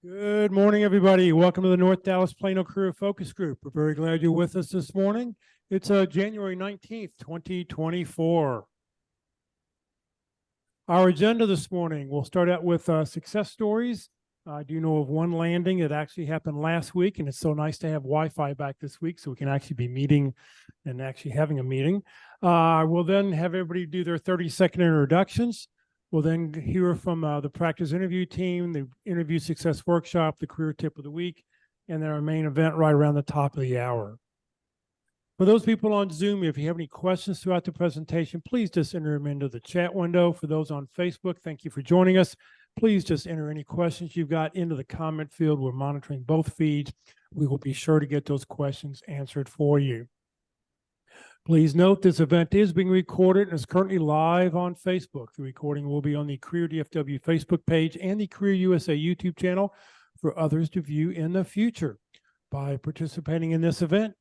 Good morning, everybody. Welcome to the North Dallas Plano Career Focus Group. We're very glad you're with us this morning. It's January 19th, 2024. Our agenda this morning, we'll start out with success stories. I do know of one landing that actually happened last week, and it's so nice to have Wi-Fi back this week so we can actually be meeting and actually having a meeting. We'll then have everybody do their 30-second introductions. We'll then hear from the practice interview team, the interview success workshop, the career tip of the week, and then our main event right around the top of the hour. For those people on Zoom, if you have any questions throughout the presentation, please just enter them into the chat window. For those on Facebook, thank you for joining us. Please just enter any questions you've got into the comment field. We're monitoring both feeds. We will be sure to get those questions answered for you. Please note this event is being recorded and is currently live on Facebook. The recording will be on the Career DFW Facebook page and the Career USA YouTube channel for others to view in the future. By participating in this event,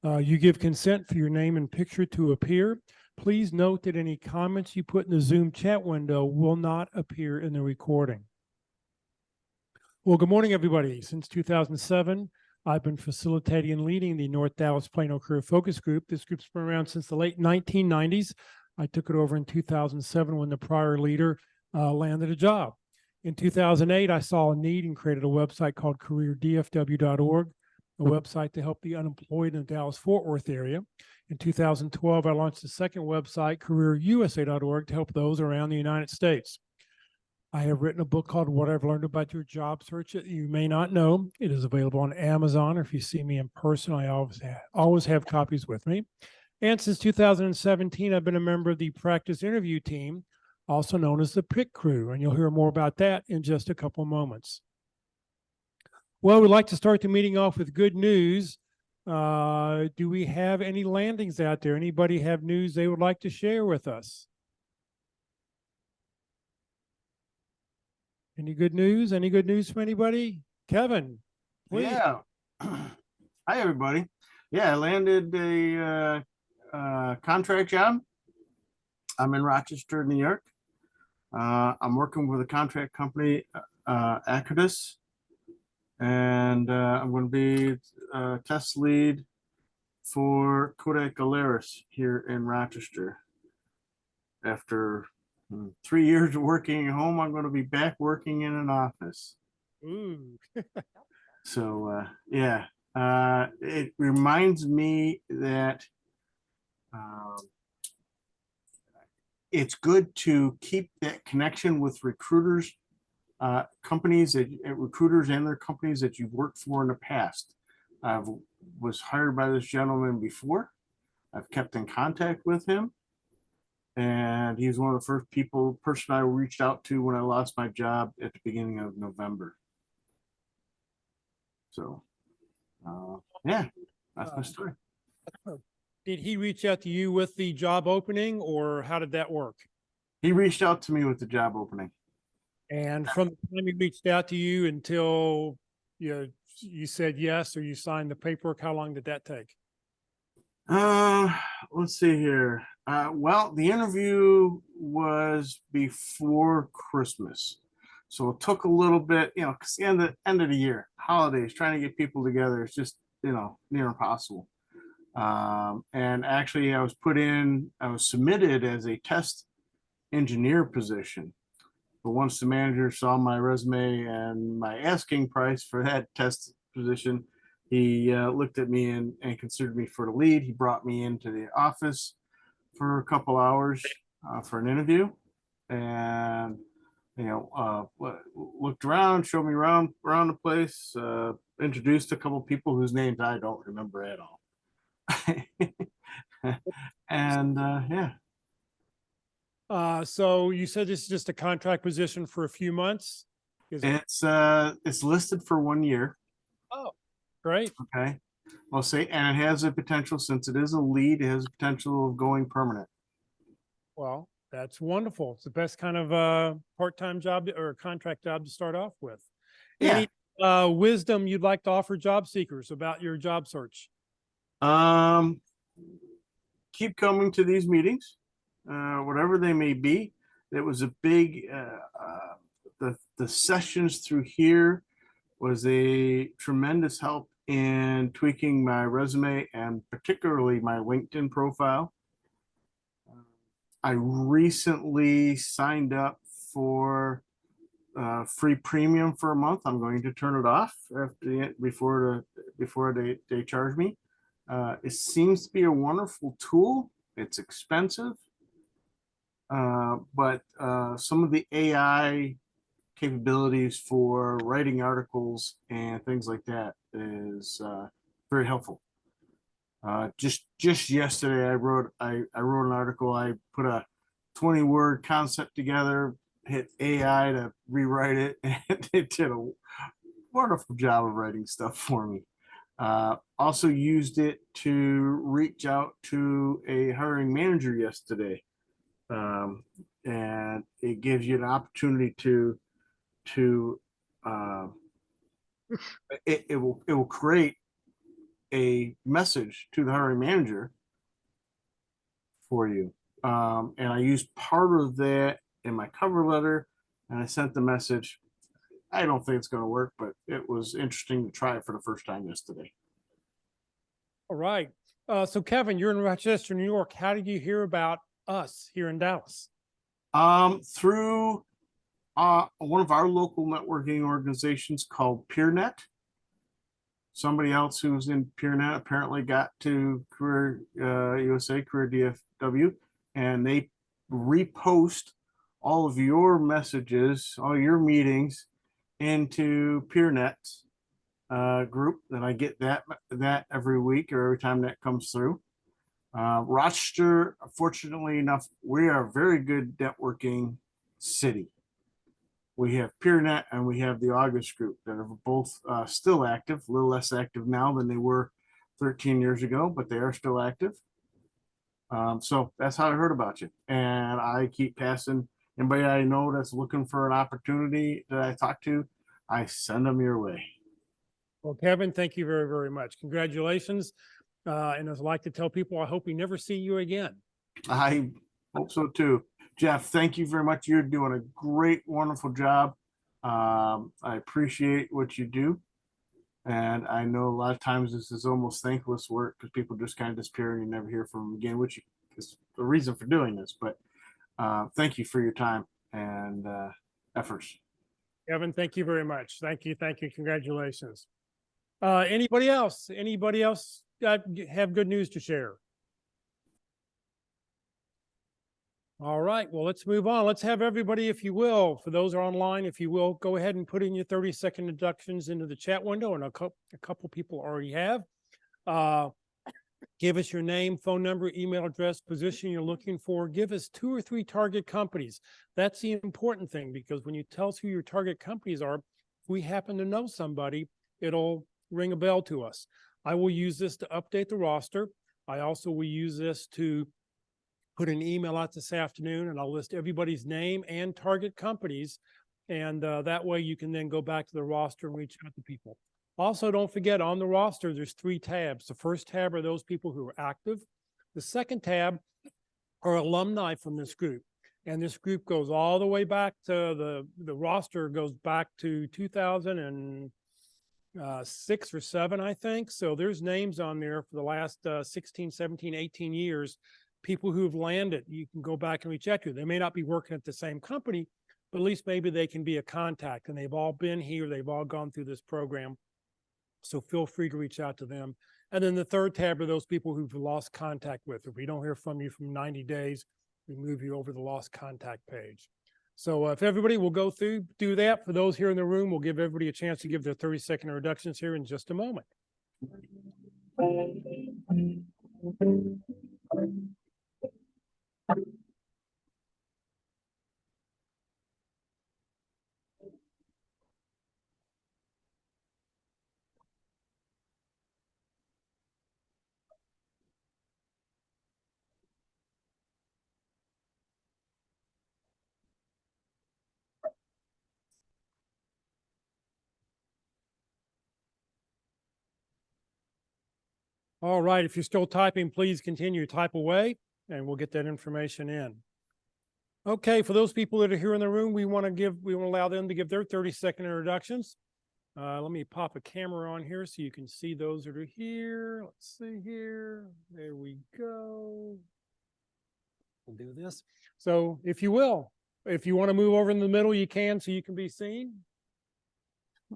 you give consent for your name and picture to appear. Please note that any comments you put in the Zoom chat window will not appear in the recording. Well, good morning, everybody. Since 2007, I've been facilitating and leading the North Dallas Plano Career Focus Group. This group's been around since the late 1990s. I took it over in 2007 when the prior leader landed a job. In 2008, I saw a need and created a website called careerdfw.org, a website to help the unemployed in the Dallas-Fort Worth area. In 2012, I launched a second website, careerusa.org, to help those around the United States. I have written a book called What I've Learned About Your Job Search that you may not know. It is available on Amazon, or if you see me in person, I always have copies with me. And since 2017, I've been a member of the practice interview team, also known as the CPEC crew, and you'll hear more about that in just a couple of moments. Well, we'd like to start the meeting off with good news. Do we have any landings out there? Anybody have news they would like to share with us? Any good news? Any good news from anybody? Kevin, please. Yeah. Hi, everybody. Yeah, I landed a contract job. I'm in Rochester, New York. I'm working with a contract company, Acadus, and I'm going to be a test lead for Kodak Alaris here in Rochester. After 3 years of working at home, I'm going to be back working in an office. Ooh. So yeah, it reminds me that it's good to keep that connection with recruiters, recruiters and their companies that you've worked for in the past. I was hired by this gentleman before. I've kept in contact with him. And he was one of the first person I reached out to when I lost my job at the beginning of November. So, yeah, that's my story. Did he reach out to you with the job opening, or how did that work? He reached out to me with the job opening. And from the time he reached out to you until you said yes or you signed the paperwork, how long did that take? Let's see here. Well, the interview was before Christmas, so it took a little bit, because the end of the year, holidays, trying to get people together, it's just, near impossible. And actually, I was submitted as a test engineer position. But once the manager saw my resume and my asking price for that test position, he looked at me and considered me for the lead. He brought me into the office for a couple hours for an interview, and looked around, showed me around the place, introduced a couple people whose names I don't remember at all. And yeah. So you said this is just a contract position for a few months? It's listed for 1 year. Oh, great. Okay. We'll see. And it has a potential, since it is a lead, it has a potential of going permanent. Well, that's wonderful. It's the best kind of part-time job or contract job to start off with. Yeah. Any wisdom you'd like to offer job seekers about your job search? Keep coming to these meetings, whatever they may be. It was a big, the sessions through here was a tremendous help in tweaking my resume and particularly my LinkedIn profile. I recently signed up for free premium for a month. I'm going to turn it off before they charge me. It seems to be a wonderful tool. It's expensive, but some of the AI capabilities for writing articles and things like that is very helpful. Just yesterday, I wrote an article. I put a 20-word concept together, hit AI to rewrite it, and it did a wonderful job of writing stuff for me. Also used it to reach out to a hiring manager yesterday, and it gives you an opportunity to uh, it will create a message to the hiring manager for you. And I used part of that in my cover letter, and I sent the message. I don't think it's going to work, but it was interesting to try it for the first time yesterday. All right. So Kevin, you're in Rochester, New York. How did you hear about us here in Dallas? Through one of our local networking organizations called PeerNet. Somebody else who's in PeerNet apparently got to Career USA, Career DFW, and they repost all of your messages, all your meetings into PeerNet group. And I get that every week or every time that comes through. Rochester, fortunately enough, we are a very good networking city. We have PeerNet and we have the August group that are both still active, a little less active now than they were 13 years ago, but they are still active. So that's how I heard about you. And I keep passing anybody I know that's looking for an opportunity that I talk to, I send them your way. Well, Kevin, thank you very, very much. Congratulations. And I'd like to tell people, I hope we never see you again. I hope so too. Jeff, thank you very much. You're doing a great, wonderful job. I appreciate what you do. And I know a lot of times this is almost thankless work because people just kind of disappear and you never hear from them again, which is the reason for doing this. But thank you for your time and efforts. Kevin, thank you very much. Thank you. Thank you. Congratulations. Anybody else? Anybody else have good news to share? All right, well, let's move on. Let's have everybody, if you will, for those who are online, if you will, go ahead and put in your 30-second introductions into the chat window, and a couple people already have. Give us your name, phone number, email address, position you're looking for. Give us 2 or 3 target companies. That's the important thing, because when you tell us who your target companies are, if we happen to know somebody, it'll ring a bell to us. I will use this to update the roster. I also will use this to put an email out this afternoon, and I'll list everybody's name and target companies. And that way you can then go back to the roster and reach out to people. Also, don't forget, on the roster, there's 3 tabs. The first tab are those people who are active. The second tab are alumni from this group. And this group goes all the way back to the roster goes back to 2006 or 7, I think. So there's names on there for the last 16, 17, 18 years. People who've landed, you can go back and reach out to. They may not be working at the same company, but at least maybe they can be a contact, and they've all been here. They've all gone through this program. So feel free to reach out to them. And then the third tab are those people who've lost contact with. If we don't hear from you from 90 days, we move you over to the lost contact page. So if everybody will go through, do that. For those here in the room, we'll give everybody a chance to give their 30-second introductions here in just a moment. All right, if you're still typing, please continue to type away, and we'll get that information in. Okay, for those people that are here in the room, we want to allow them to give their 30-second introductions. Let me pop a camera on here so you can see those that are here. Let's see here. There we go. We'll do this. So if you will, if you want to move over in the middle, you can, so you can be seen.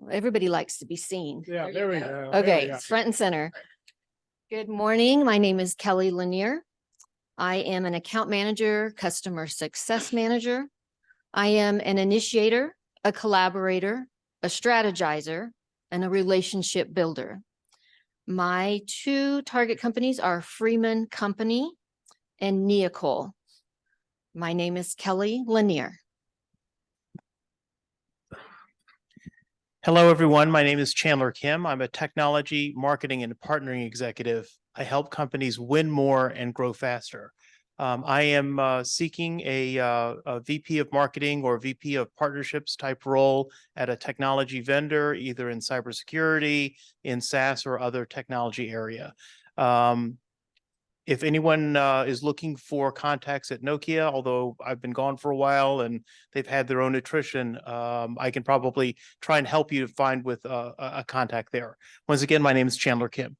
Everybody likes to be seen. Yeah, there we go. There we Okay, go. front and center. Good morning. My name is Kelly Lanier. I am an account manager, customer success manager. I am an initiator, a collaborator, a strategizer, and a relationship builder. My two target companies are Friedman Company and Neocol. My name is Kelly Lanier. Hello, everyone. My name is Chandler Kim. I'm a technology, marketing, and partnering executive. I help companies win more and grow faster. I am seeking a VP of marketing or VP of partnerships type role at a technology vendor, either in cybersecurity, in SaaS, or other technology area. If anyone is looking for contacts at Nokia, although I've been gone for a while and they've had their own attrition, I can probably try and help you find with a contact there. Once again, my name is Chandler Kim.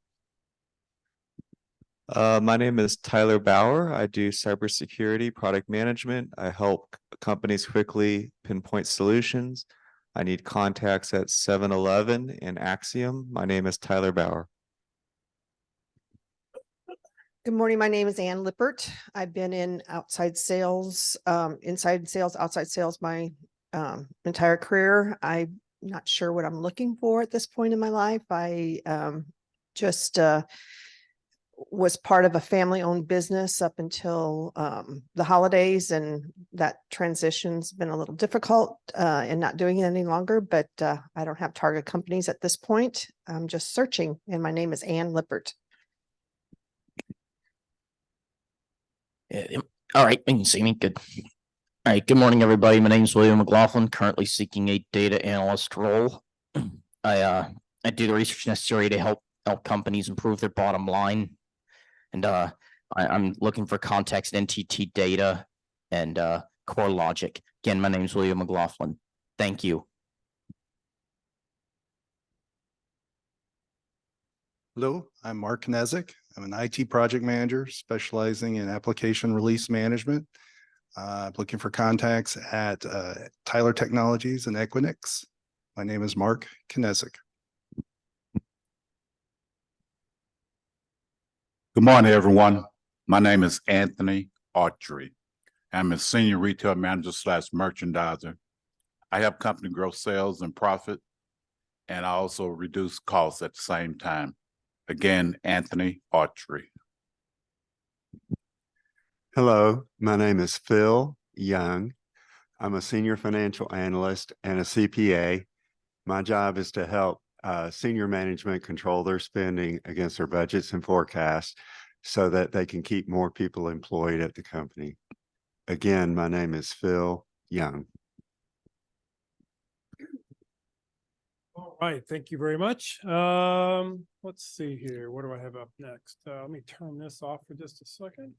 My name is Tyler Bauer. I do cybersecurity product management. I help companies quickly pinpoint solutions. I need contacts at 7-Eleven and Axiom. My name is Tyler Bauer. Good morning. My name is Ann Lippert. I've been in outside sales, inside sales, outside sales my entire career. I'm not sure what I'm looking for at this point in my life. I just was part of a family-owned business up until the holidays, and that transition's been a little difficult and not doing it any longer, but I don't have target companies at this point. I'm just searching, and my name is Ann Lippert. All right, you can see me. Good. All right. Good morning, everybody. My name is William McLaughlin, currently seeking a data analyst role. I do the research necessary to help companies improve their bottom line. And I'm looking for context NTT data and core logic. Again, my name is William McLaughlin. Thank you. Hello, I'm Mark Knezik. I'm an IT project manager specializing in application release management. I'm looking for contacts at Tyler Technologies and Equinix. My name is Mark Knezik. Good morning, everyone. My name is Anthony Autry. I'm a senior retail manager / merchandiser. I help company grow sales and profit, and I also reduce costs at the same time. Again, Anthony Autry. Hello, my name is Phil Young. I'm a senior financial analyst and a CPA. My job is to help senior management control their spending against their budgets and forecasts so that they can keep more people employed at the company. Again, my name is Phil Young. All right, thank you very much. Let's see here. What do I have up next? Let me turn this off for just a second.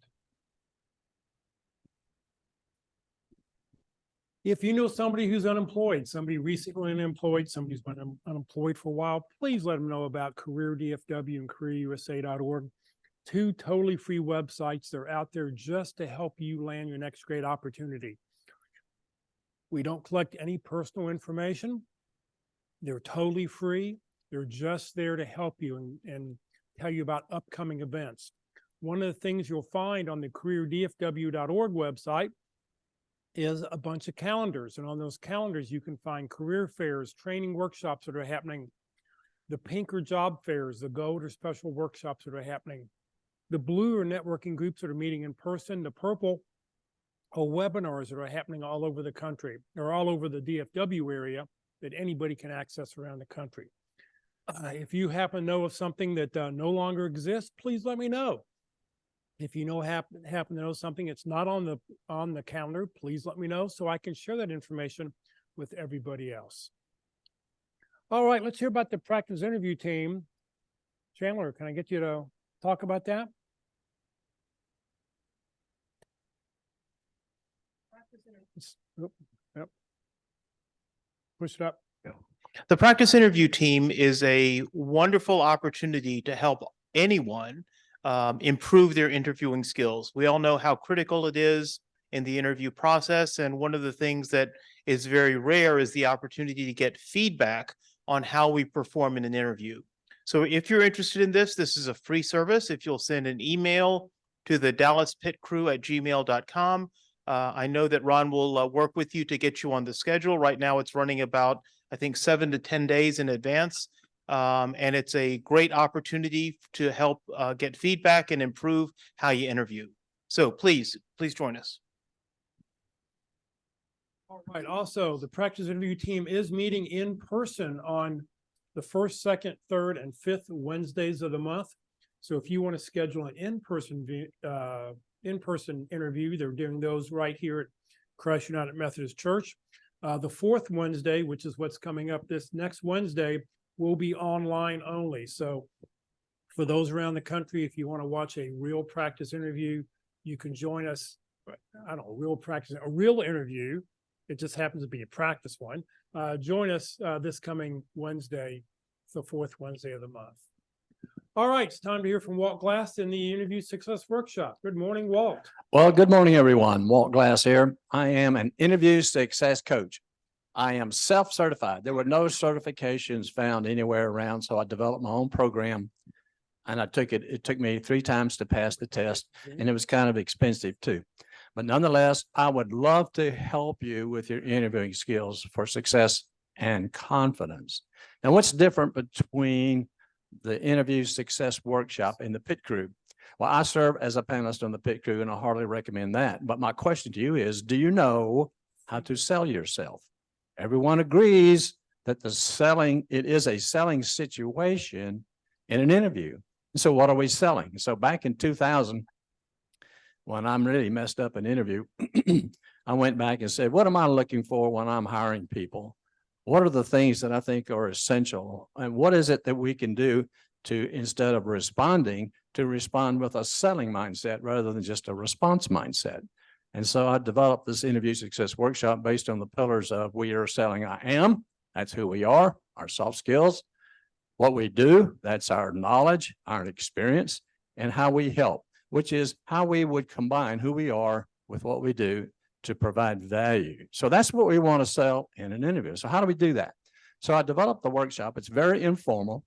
If you know somebody who's unemployed, somebody recently unemployed, somebody who's been unemployed for a while, please let them know about Career DFW and CareerUSA.org. Two totally free websites. They're out there just to help you land your next great opportunity. We don't collect any personal information. They're totally free. They're just there to help you and tell you about upcoming events. One of the things you'll find on the CareerDFW.org website is a bunch of calendars. And on those calendars, you can find career fairs, training workshops that are happening, the pink or job fairs, the gold or special workshops that are happening, the blue are networking groups that are meeting in person, the purple are webinars that are happening all over the country or all over the DFW area that anybody can access around the country. If you happen to know of something that no longer exists, please let me know. If you happen to know something that's not on the calendar, please let me know so I can share that information with everybody else. All right, let's hear about the practice interview team. Chandler, can I get you to talk about that? Yep. Push it up. The practice interview team is a wonderful opportunity to help anyone improve their interviewing skills. We all know how critical it is in the interview process. And one of the things that is very rare is the opportunity to get feedback on how we perform in an interview. So if you're interested in this, this is a free service. If you'll send an email to the dallaspitcrew@gmail.com. I know that Ron will work with you to get you on the schedule. Right now, it's running about, I think, 7 to 10 days in advance. And it's a great opportunity to help get feedback and improve how you interview. So please join us. All right. Also, the practice interview team is meeting in person on the first, second, third, and fifth Wednesdays of the month. So if you want to schedule an in-person interview, they're doing those right here at Christ United Methodist Church. The fourth Wednesday, which is what's coming up this next Wednesday, will be online only. So for those around the country, if you want to watch a real practice interview, you can join us. I don't know, a real interview. It just happens to be a practice one. Join us this coming Wednesday, the fourth Wednesday of the month. All right, it's time to hear from Walt Glass in the Interview Success Workshop. Good morning, Walt. Well, good morning, everyone. Walt Glass here. I am an interview success coach. I am self-certified. There were no certifications found anywhere around, so I developed my own program, and I took it. It took me 3 times to pass the test, and it was kind of expensive too. But nonetheless, I would love to help you with your interviewing skills for success and confidence. Now, what's different between the Interview Success Workshop and the PIT Crew? Well, I serve as a panelist on the PIT Crew, and I hardly recommend that. But my question to you is, do you know how to sell yourself? Everyone agrees that it is a selling situation in an interview. So what are we selling? So back in 2000, when I'm really messed up an interview, I went back and said, what am I looking for when I'm hiring people? What are the things that I think are essential? And what is it that we can do to, instead of responding, to respond with a selling mindset rather than just a response mindset? And so I developed this interview success workshop based on the pillars of we are selling I am, that's who we are, our soft skills, what we do, that's our knowledge, our experience, and how we help, which is how we would combine who we are with what we do to provide value. So that's what we want to sell in an interview. So how do we do that? So I developed the workshop. It's very informal.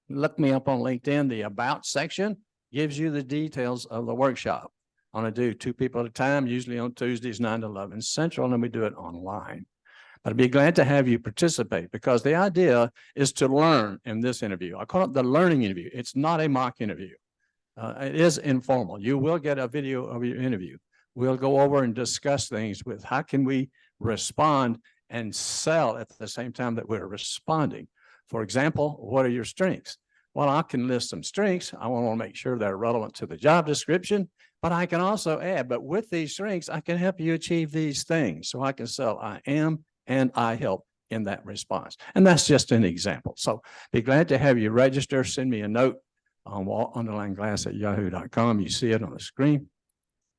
Look me up on LinkedIn. The About section gives you the details of the workshop. I want to do 2 people at a time, usually on Tuesdays, 9 to 11 Central, and we do it online. But I'd be glad to have you participate because the idea is to learn in this interview. I call it the learning interview. It's not a mock interview. It is informal. You will get a video of your interview. We'll go over and discuss things with how can we respond and sell at the same time that we're responding. For example, what are your strengths? Well, I can list some strengths. I want to make sure they're relevant to the job description, but I can also add, but with these strengths, I can help you achieve these things. So I can sell I am and I help in that response. And that's just an example. So be glad to have you register. Send me a note on walt_glass@yahoo.com. You see it on the screen.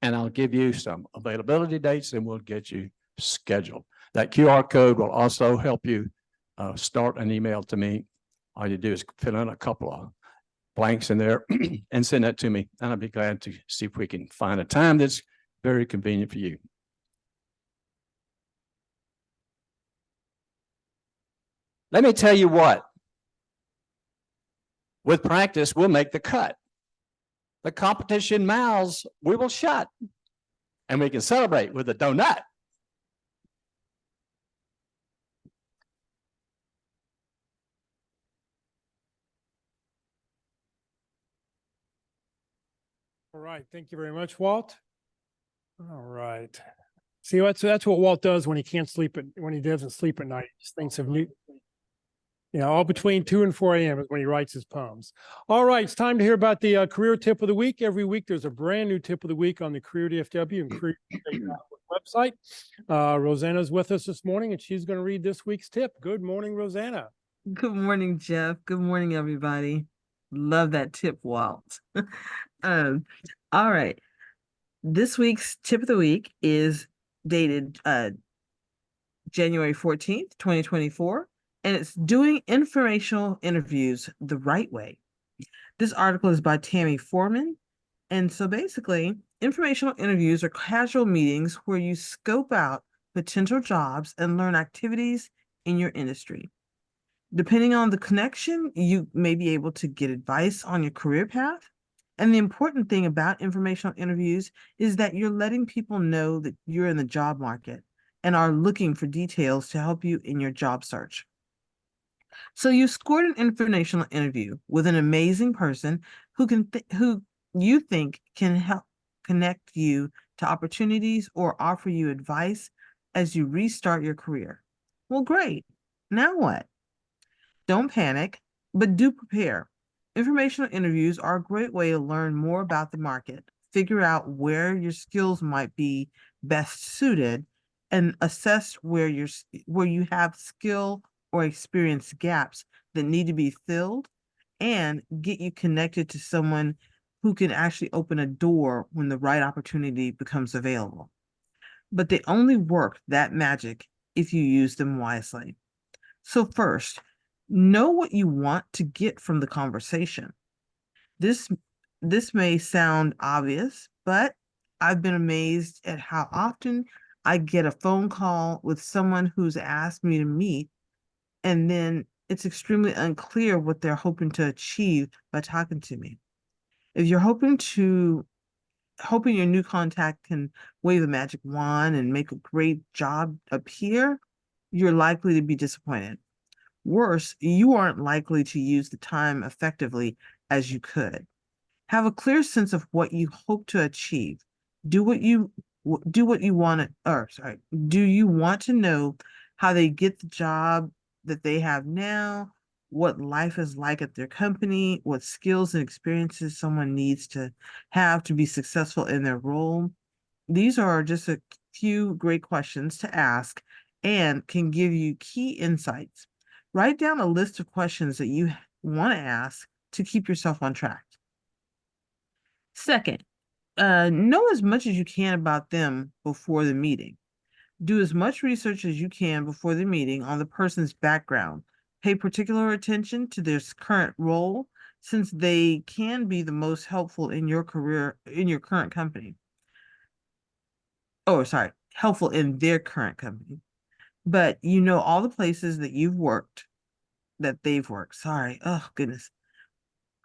And I'll give you some availability dates and we'll get you scheduled. That QR code will also help you start an email to me. All you do is fill in a couple of blanks in there and send that to me. And I'll be glad to see if we can find a time that's very convenient for you. Let me tell you what, with practice, we'll make the cut. The competition mouths, we will shut. And we can celebrate with a donut. All right. Thank you very much, Walt. All right. See what? So that's what Walt does when he can't sleep when he doesn't sleep at night. He just thinks of new. All between 2 and 4 a.m. is when he writes his poems. All right, it's time to hear about the career tip of the week. Every week, there's a brand new tip of the week on the Career DFW and Career website. Rosanna's with us this morning, and she's going to read this week's tip. Good morning, Rosanna. Good morning, Jeff. Good morning, everybody. Love that tip, Walt. All right. This week's tip of the week is dated January 14th, 2024. and it's doing informational interviews the right way. This article is by Tammy Foreman. And so basically, informational interviews are casual meetings where you scope out potential jobs and learn activities in your industry. Depending on the connection, you may be able to get advice on your career path. And the important thing about informational interviews is that you're letting people know that you're in the job market and are looking for details to help you in your job search. So you scored an informational interview with an amazing person who you think can help connect you to opportunities or offer you advice as you restart your career. Well, great. Now what? Don't panic, but do prepare. Informational interviews are a great way to learn more about the market, figure out where your skills might be best suited, and assess where you have skill or experience gaps that need to be filled, and get you connected to someone who can actually open a door when the right opportunity becomes available. But they only work that magic if you use them wisely. So first, know what you want to get from the conversation. This may sound obvious, but I've been amazed at how often I get a phone call with someone who's asked me to meet, and then it's extremely unclear what they're hoping to achieve by talking to me. If you're hoping your new contact can wave a magic wand and make a great job appear, you're likely to be disappointed. Worse, you aren't likely to use the time effectively as you could. Have a clear sense of what you hope to achieve. Do you want to, do you want to know how they get the job that they have now, what life is like at their company, what skills and experiences someone needs to have to be successful in their role? These are just a few great questions to ask and can give you key insights. Write down a list of questions that you want to ask to keep yourself on track. Second, know as much as you can about them before the meeting. Do as much research as you can before the meeting on the person's background. Pay particular attention to their current role, since they can be the most helpful in your career, in your current company. Helpful in their current company. But you know all the places that you've worked, that they've worked. Sorry. Oh, goodness.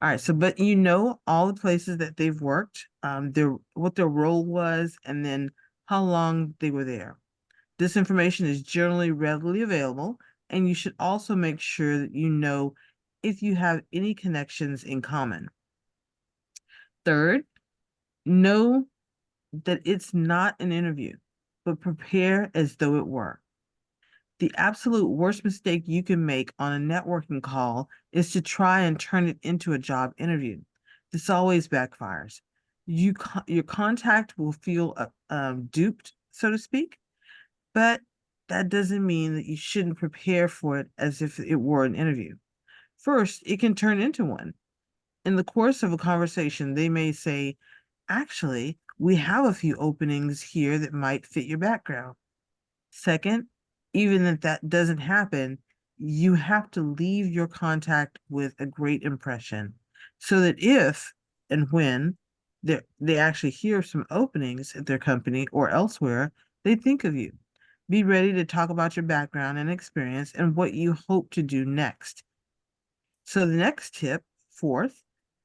All right. So, but you know all the places that they've worked, what their role was, and then how long they were there. This information is generally readily available, and you should also make sure that you know if you have any connections in common. Third, know that it's not an interview, but prepare as though it were. The absolute worst mistake you can make on a networking call is to try and turn it into a job interview. This always backfires. Your contact will feel duped, so to speak, but that doesn't mean that you shouldn't prepare for it as if it were an interview. First, it can turn into one. In the course of a conversation, they may say, actually, we have a few openings here that might fit your background. Second, even if that doesn't happen, you have to leave your contact with a great impression, so that if and when they actually hear some openings at their company or elsewhere, they think of you. Be ready to talk about your background and experience and what you hope to do next. So the next tip, fourth,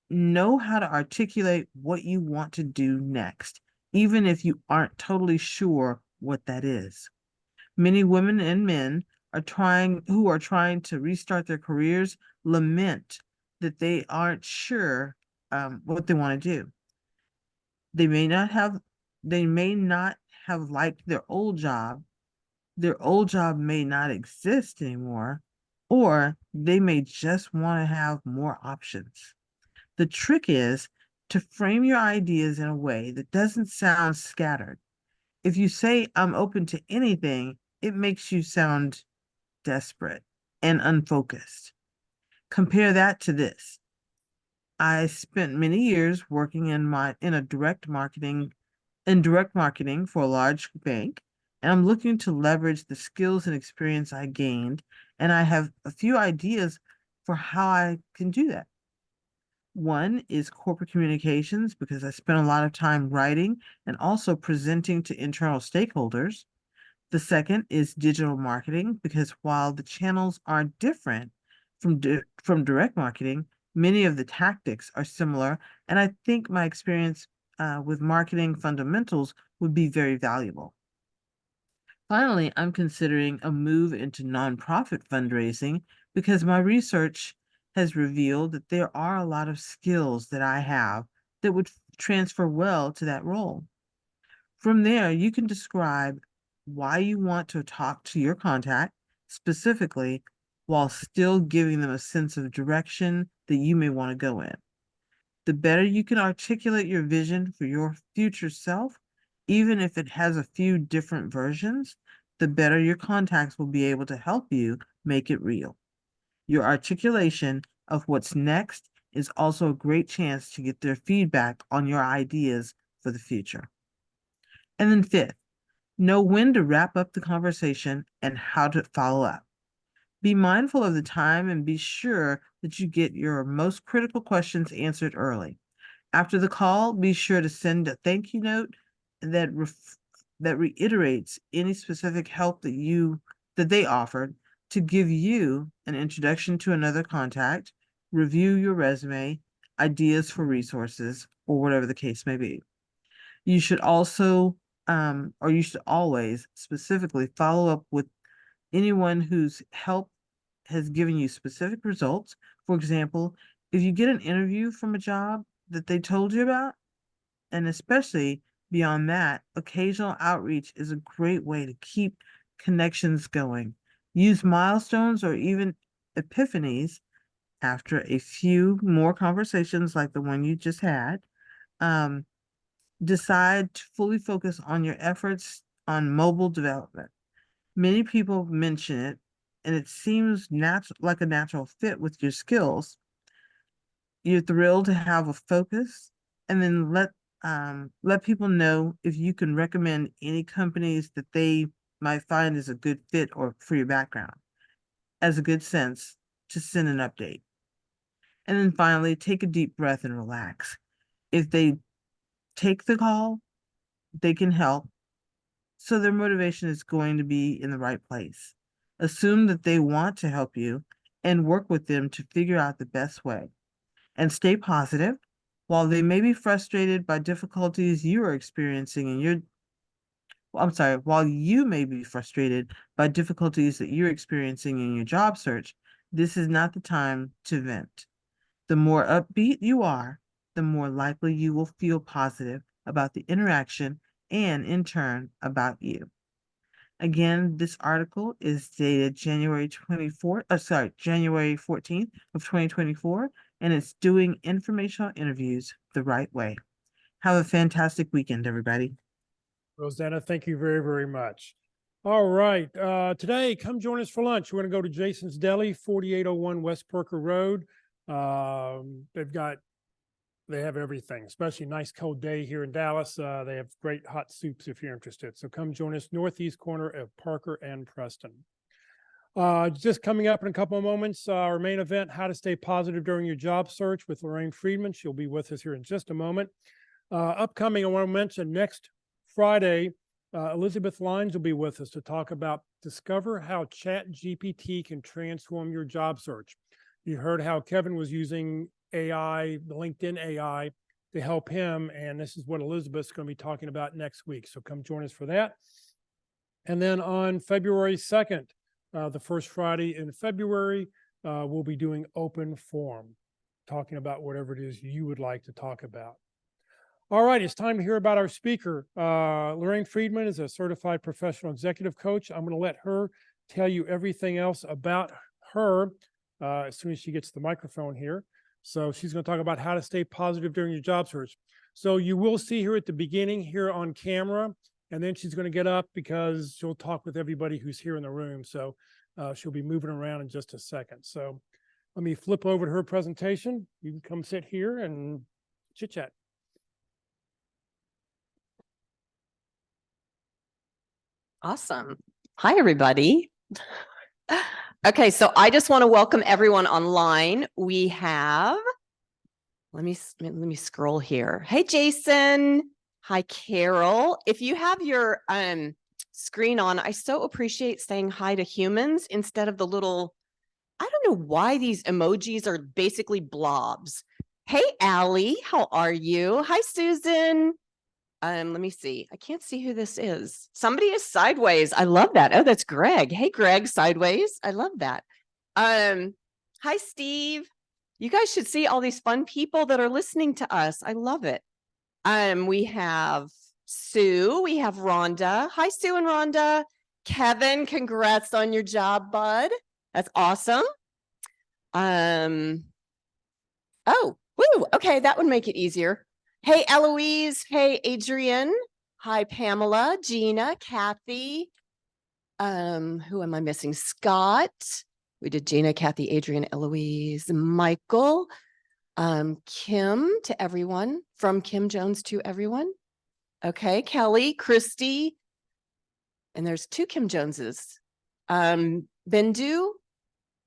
know how to articulate what you want to do next, even if you aren't totally sure what that is. Many women and men who are trying to restart their careers lament that they aren't sure what they want to do. They may not have liked their old job. Their old job may not exist anymore, or they may just want to have more options. The trick is to frame your ideas in a way that doesn't sound scattered. If you say, I'm open to anything, it makes you sound desperate and unfocused. Compare that to this. I spent many years working in direct marketing for a large bank, and I'm looking to leverage the skills and experience I gained, and I have a few ideas for how I can do that. One is corporate communications, because I spent a lot of time writing and also presenting to internal stakeholders. The second is digital marketing, because while the channels are different from direct marketing, many of the tactics are similar, and I think my experience with marketing fundamentals would be very valuable. Finally, I'm considering a move into nonprofit fundraising, because my research has revealed that there are a lot of skills that I have that would transfer well to that role. From there, you can describe why you want to talk to your contact specifically, while still giving them a sense of direction that you may want to go in. The better you can articulate your vision for your future self, even if it has a few different versions, the better your contacts will be able to help you make it real. Your articulation of what's next is also a great chance to get their feedback on your ideas for the future. And then fifth, know when to wrap up the conversation and how to follow up. Be mindful of the time and be sure that you get your most critical questions answered early. After the call, be sure to send a thank you note that reiterates any specific help that they offered, to give you an introduction to another contact, review your resume, ideas for resources, or whatever the case may be. You should also, or you should always specifically follow up with anyone whose help has given you specific results. For example, if you get an interview from a job that they told you about, and especially beyond that, occasional outreach is a great way to keep connections going. Use milestones or even epiphanies after a few more conversations like the one you just had. Decide to fully focus on your efforts on mobile development. Many people mention it, and it seems like a natural fit with your skills. You're thrilled to have a focus, and then let people know if you can recommend any companies that they might find as a good fit or for your background, as a good sense to send an update. And then finally, take a deep breath and relax. If they take the call, they can help, so their motivation is going to be in the right place. Assume that they want to help you and work with them to figure out the best way. And stay positive. While they may be frustrated by difficulties you are experiencing while you may be frustrated by difficulties that you're experiencing in your job search, this is not the time to vent. The more upbeat you are, the more likely you will feel positive about the interaction and in turn about you. Again, this article is dated January 14th of 2024, and it's doing informational interviews the right way. Have a fantastic weekend, everybody. Rosanna, thank you very, very much. All right. Today, come join us for lunch. We're going to go to Jason's Deli, 4801 West Perker Road. They have everything, especially a nice cold day here in Dallas. They have great hot soups if you're interested. So come join us, northeast corner of Parker and Preston. Just coming up in a couple of moments, our main event, How to Stay Positive During Your Job Search with Lorraine Friedman. She'll be with us here in just a moment. Upcoming, I want to mention next Friday, Elizabeth Lyons will be with us to talk about discover how ChatGPT can transform your job search. You heard how Kevin was using AI, the LinkedIn AI, to help him, and this is what Elizabeth's going to be talking about next week. So come join us for that. And then on February 2nd, the first Friday in February, we'll be doing open forum, talking about whatever it is you would like to talk about. All right, it's time to hear about our speaker. Lorraine Friedman is a certified professional executive coach. I'm going to let her tell you everything else about her as soon as she gets the microphone here. So she's going to talk about how to stay positive during your job search. So you will see her at the beginning here on camera, and then she's going to get up because she'll talk with everybody who's here in the room. So she'll be moving around in just a second. So let me flip over to her presentation. You can come sit here and chit chat. Awesome. Hi, everybody. Okay, so I just want to welcome everyone online. We have, let me scroll here. Hey, Jason. Hi, Carol. If you have your screen on, I so appreciate saying hi to humans instead of the little, I don't know why these emojis are basically blobs. Hey, Allie, how are you? Hi, Susan. Let me see. I can't see who this is. Somebody is sideways. I love that. Oh, that's Greg. Hey, Greg, sideways. I love that. Hi, Steve. You guys should see all these fun people that are listening to us. I love it. We have Sue. We have Rhonda. Hi, Sue and Rhonda. Kevin, congrats on your job, bud. That's awesome. Oh, woo. Okay, that would make it easier. Hey, Eloise. Hey, Adrian. Hi, Pamela, Gina, Kathy. Who am I missing? Scott. We did Gina, Kathy, Adrian, Eloise, Michael, Kim to everyone, from Kim Jones to everyone. Okay, Kelly, Christy, and there's 2 Kim Joneses. Bindu.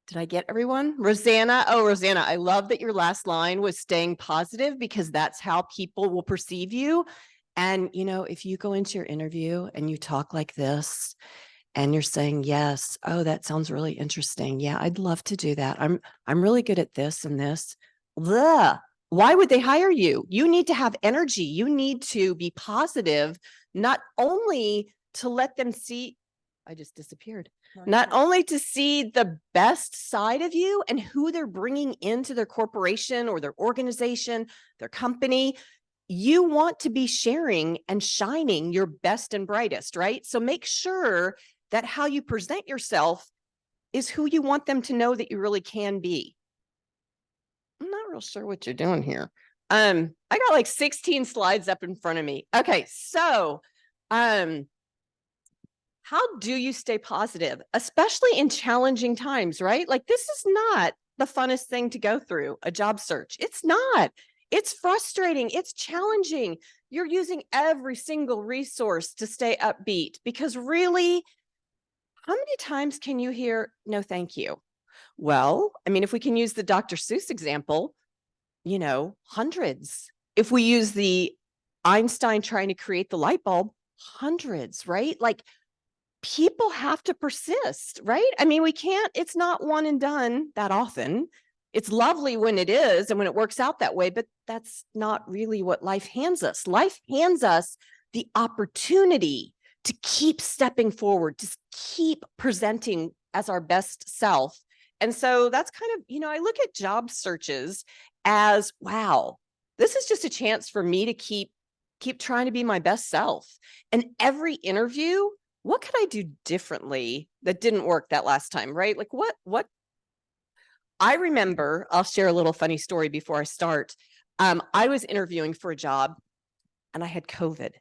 Did I get everyone? Rosanna. Oh, Rosanna, I love that your last line was staying positive because that's how people will perceive you. And, you know, if you go into your interview and you talk like this and you're saying, yes, oh, that sounds really interesting. Yeah, I'd love to do that. I'm really good at this and this. Blah. Why would they hire you? You need to have energy. You need to be positive, not only to let them see, I just disappeared. Not only to see the best side of you and who they're bringing into their corporation or their organization, their company, you want to be sharing and shining your best and brightest, right? So make sure that how you present yourself is who you want them to know that you really can be. I'm not real sure what you're doing here. I got like 16 slides up in front of me. Okay, so how do you stay positive, especially in challenging times, right? Like this is not the funnest thing to go through, a job search. It's not. It's frustrating. It's challenging. You're using every single resource to stay upbeat because really, how many times can you hear, no, thank you? Well, I mean, if we can use the Dr. Seuss example, you know, hundreds. If we use the Einstein trying to create the light bulb, hundreds, right? Like, people have to persist, right? I mean, we can't, it's not one and done that often. It's lovely when it is and when it works out that way, but that's not really what life hands us. Life hands us the opportunity to keep stepping forward, to keep presenting as our best self. And so that's kind of, you know, I look at job searches as, wow, this is just a chance for me to keep trying to be my best self. And every interview, what could I do differently that didn't work that last time, right? Like what I remember, I'll share a little funny story before I start. I was interviewing for a job and I had COVID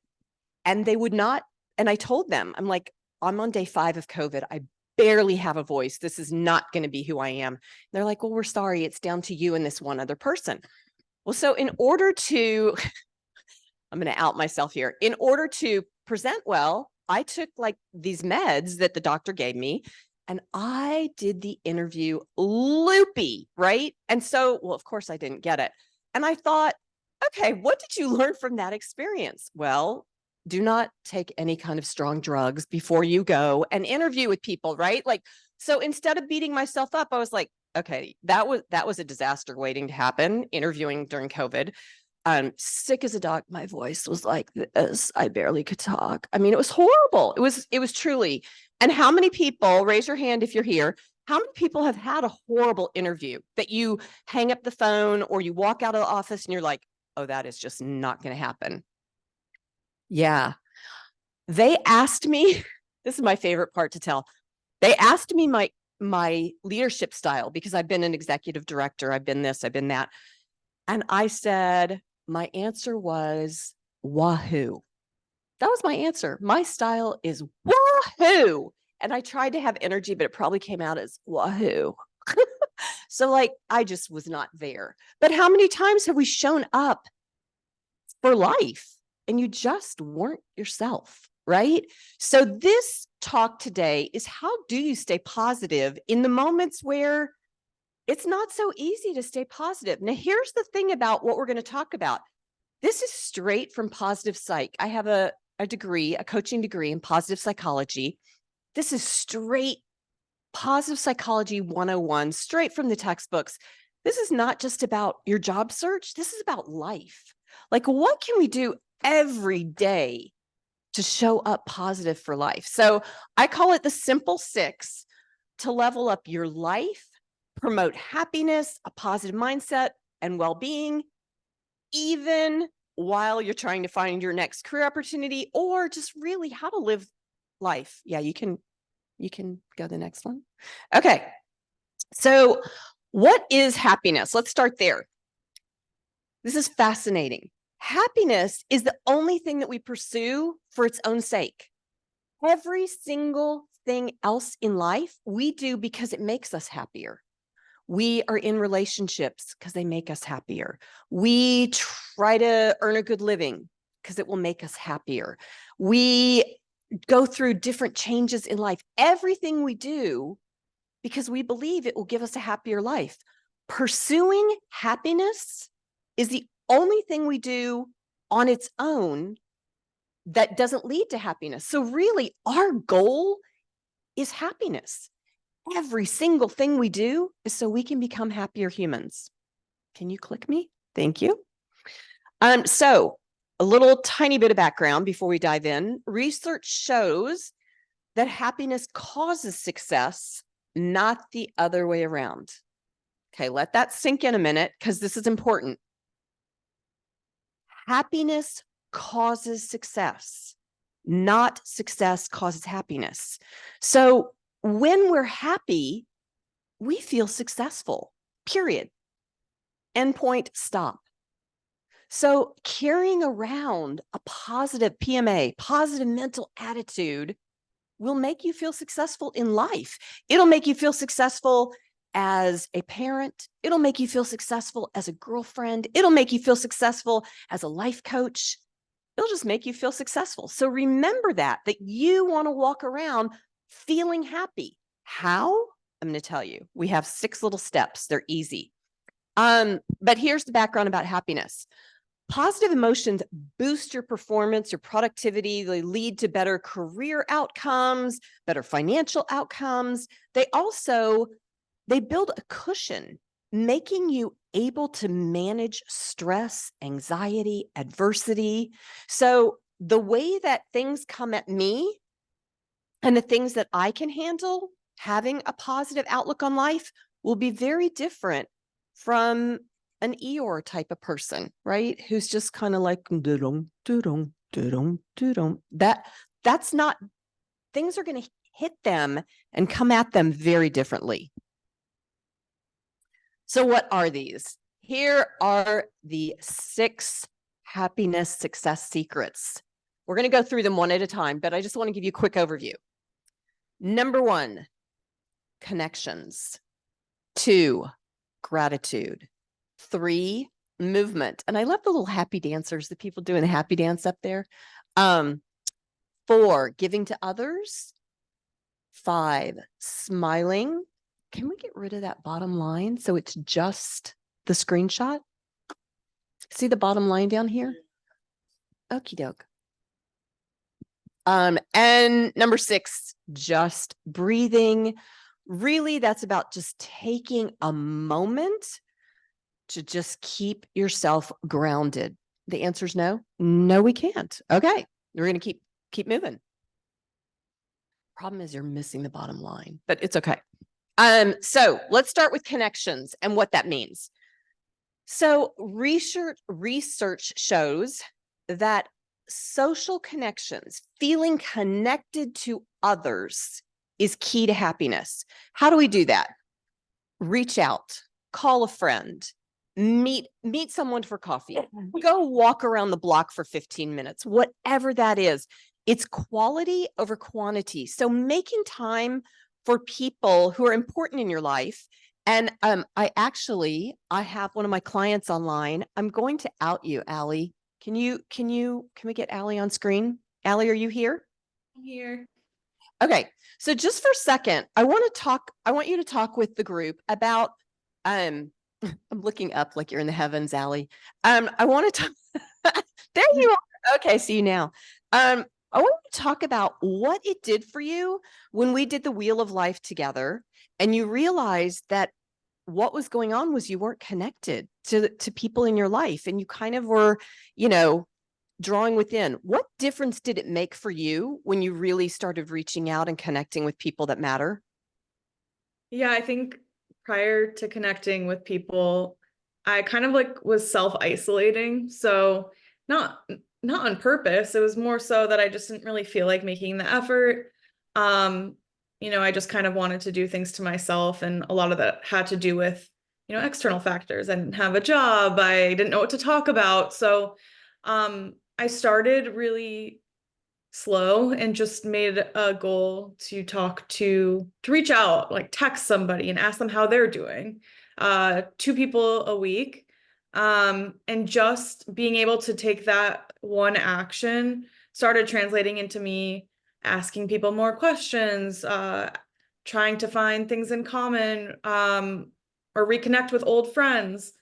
and they would not, and I told them, I'm like, I'm on day 5 of COVID. I barely have a voice. This is not going to be who I am. And they're like, well, we're sorry. It's down to you and this one other person. Well, so in order to, I'm going to out myself here. In order to present well, I took like these meds that the doctor gave me and I did the interview loopy, right? And so, well, of course I didn't get it. And I thought, okay, what did you learn from that experience? Well, do not take any kind of strong drugs before you go and interview with people, right? Like, so instead of beating myself up, I was like, okay, that was a disaster waiting to happen, interviewing during COVID. Sick as a dog. My voice was like this. I barely could talk. I mean, it was horrible. It was truly. And how many people, raise your hand if you're here, how many people have had a horrible interview that you hang up the phone or you walk out of the office and you're like, oh, that is just not going to happen. Yeah. They asked me, this is my favorite part to tell. They asked me my leadership style because I've been an executive director. I've been this, I've been that. And I said, my answer was wahoo. That was my answer. My style is wahoo. And I tried to have energy, but it probably came out as wahoo. So like, I just was not there. But how many times have we shown up for life and you just weren't yourself, right? So this talk today is how do you stay positive in the moments where it's not so easy to stay positive. Now, here's the thing about what we're going to talk about. This is straight from Positive Psych. I have a degree, a coaching degree in positive psychology. This is straight Positive Psychology 101, straight from the textbooks. This is not just about your job search. This is about life. Like, what can we do every day to show up positive for life? So I call it the simple 6 to level up your life, promote happiness, a positive mindset, and well-being, even while you're trying to find your next career opportunity, or just really how to live life. Yeah, you can go to the next one. Okay. So what is happiness? Let's start there. This is fascinating. Happiness is the only thing that we pursue for its own sake. Every single thing else in life we do because it makes us happier. We are in relationships because they make us happier. We try to earn a good living because it will make us happier. We go through different changes in life. Everything we do because we believe it will give us a happier life. Pursuing happiness is the only thing we do on its own that doesn't lead to happiness. So really, our goal is happiness. Every single thing we do is so we can become happier humans. Can you click me? Thank you. So a little tiny bit of background before we dive in. Research shows that happiness causes success, not the other way around. Okay, let that sink in a minute because this is important. Happiness causes success, not success causes happiness. So when we're happy, we feel successful, period. Endpoint, stop. So carrying around a positive PMA, positive mental attitude, will make you feel successful in life. It'll make you feel successful as a parent. It'll make you feel successful as a girlfriend. It'll make you feel successful as a life coach. It'll just make you feel successful. So remember that you want to walk around feeling happy. How? I'm going to tell you. We have 6 little steps. They're easy. But here's the background about happiness. Positive emotions boost your performance, your productivity. They lead to better career outcomes, better financial outcomes. They build a cushion, making you able to manage stress, anxiety, adversity. So the way that things come at me and the things that I can handle, having a positive outlook on life will be very different from an Eeyore type of person, right? Who's just kind of like, that's not, things are going to hit them and come at them very differently. So what are these? Here are the 6 happiness success secrets. We're going to go through them one at a time, but I just want to give you a quick overview. Number 1, connections. 2, gratitude. 3, movement. And I love the little happy dancers, the people doing the happy dance up there. 4, giving to others. 5, smiling. Can we get rid of that bottom line so it's just the screenshot? See the bottom line down here? Okie doke. And number 6, just breathing. Really, that's about just taking a moment to just keep yourself grounded. The answer is no. No, we can't. Okay, we're going to keep moving. Problem is you're missing the bottom line, but it's okay. So let's start with connections and what that means. So research shows that social connections, feeling connected to others, is key to happiness. How do we do that? Reach out, call a friend, meet someone for coffee, go walk around the block for 15 minutes, whatever that is. It's quality over quantity. So making time for people who are important in your life. And I have one of my clients online. I'm going to out you, Allie. Can we get Allie on screen? Allie, are you here? Here. Okay, so just for a second, I want you to talk with the group about, I'm looking up like you're in the heavens, Allie. I want to talk, there you are. Okay, see you now. I want to talk about what it did for you when we did the Wheel of Life together and you realized that what was going on was you weren't connected to people in your life and you kind of were, drawing within. What difference did it make for you when you really started reaching out and connecting with people that matter? Yeah, I think prior to connecting with people, I kind of like was self-isolating. So not on purpose. It was more so that I just didn't really feel like making the effort. I just kind of wanted to do things to myself, and a lot of that had to do with, external factors. I didn't have a job. I didn't know what to talk about. So I started really slow and just made a goal to reach out, like text somebody and ask them how they're doing, 2 people a week. And just being able to take that one action started translating into me asking people more questions, trying to find things in common, or reconnect with old friends.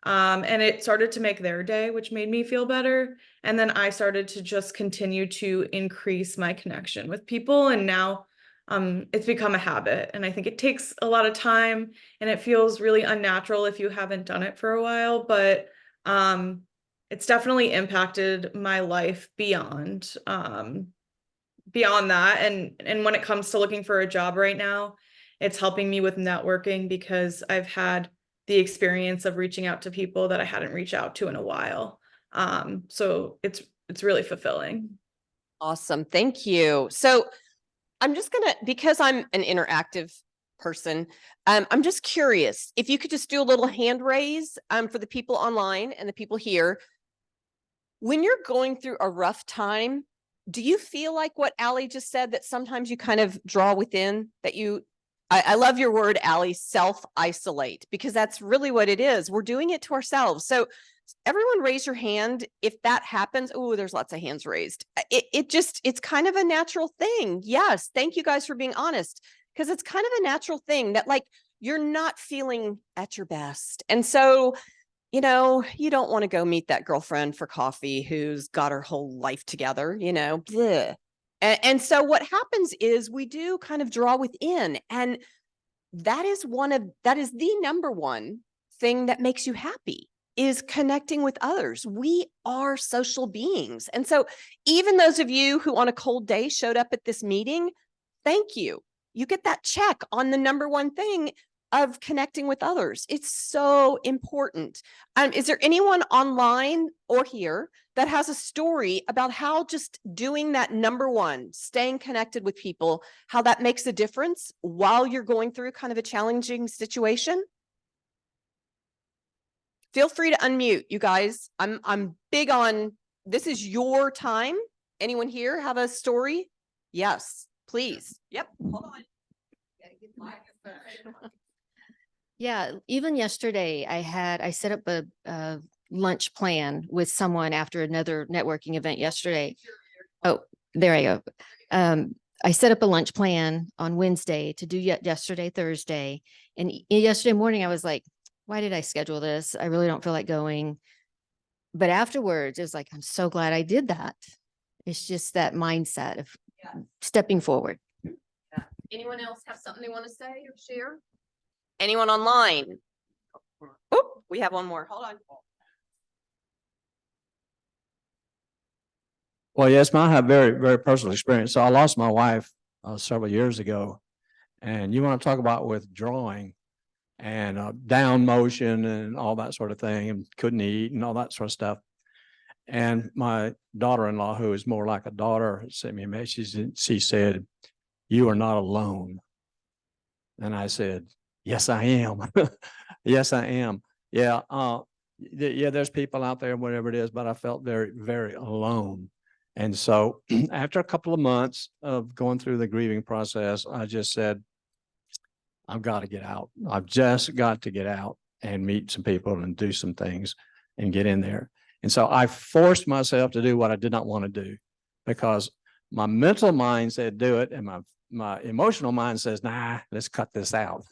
And it started to make their day, which made me feel better. And then I started to just continue to increase my connection with people. And now it's become a habit. And I think it takes a lot of time and it feels really unnatural if you haven't done it for a while. But it's definitely impacted my life beyond that. And when it comes to looking for a job right now, it's helping me with networking because I've had the experience of reaching out to people that I hadn't reached out to in a while. So it's really fulfilling. Awesome. Thank you. So I'm just because I'm an interactive person, I'm just curious if you could just do a little hand raise for the people online and the people here. When you're going through a rough time, do you feel like what Allie just said, that sometimes you kind of draw within, that I love your word, Allie, self-isolate, because that's really what it is. We're doing it to ourselves. So everyone raise your hand if that happens. Oh, there's lots of hands raised. It's kind of a natural thing. Yes. Thank you guys for being honest, because it's kind of a natural thing that like you're not feeling at your best. And so, you don't want to go meet that girlfriend for coffee who's got her whole life together, bleh. And so what happens is we do kind of draw within, and that is the number one thing that makes you happy, is connecting with others. We are social beings. And so even those of you who on a cold day showed up at this meeting, thank you. You get that check on the number one thing of connecting with others. It's so important. Is there anyone online or here that has a story about how just doing that number one, staying connected with people, how that makes a difference while you're going through kind of a challenging situation? Feel free to unmute, you guys. I'm big on, this is your time. Anyone here have a story? Yes, please. Yep, hold on. Yeah, even yesterday I set up a lunch plan with someone after another networking event yesterday. Oh, there I go. I set up a lunch plan on Wednesday to do yesterday, Thursday. And yesterday morning, I was like, why did I schedule this? I really don't feel like going. But afterwards, it was like, I'm so glad I did that. It's just that mindset of stepping forward. Yeah. Anyone else have something they want to say or share? Anyone online? Oh, we have one more. Hold on. Well, yes, I have very, very personal experience. So I lost my wife several years ago, and you want to talk about withdrawing and down motion and all that sort of thing, and couldn't eat and all that sort of stuff. And my daughter-in-law, who is more like a daughter, sent me a message. She said, "You are not alone." And I said, "Yes, I am." Yes, I am. Yeah. There's people out there, whatever it is, but I felt very, very alone. And so after a couple of months of going through the grieving process, I just said, I've got to get out. I've just got to get out and meet some people and do some things and get in there. And so I forced myself to do what I did not want to do, because my mental mind said do it and my my emotional mind says, nah, let's cut this out.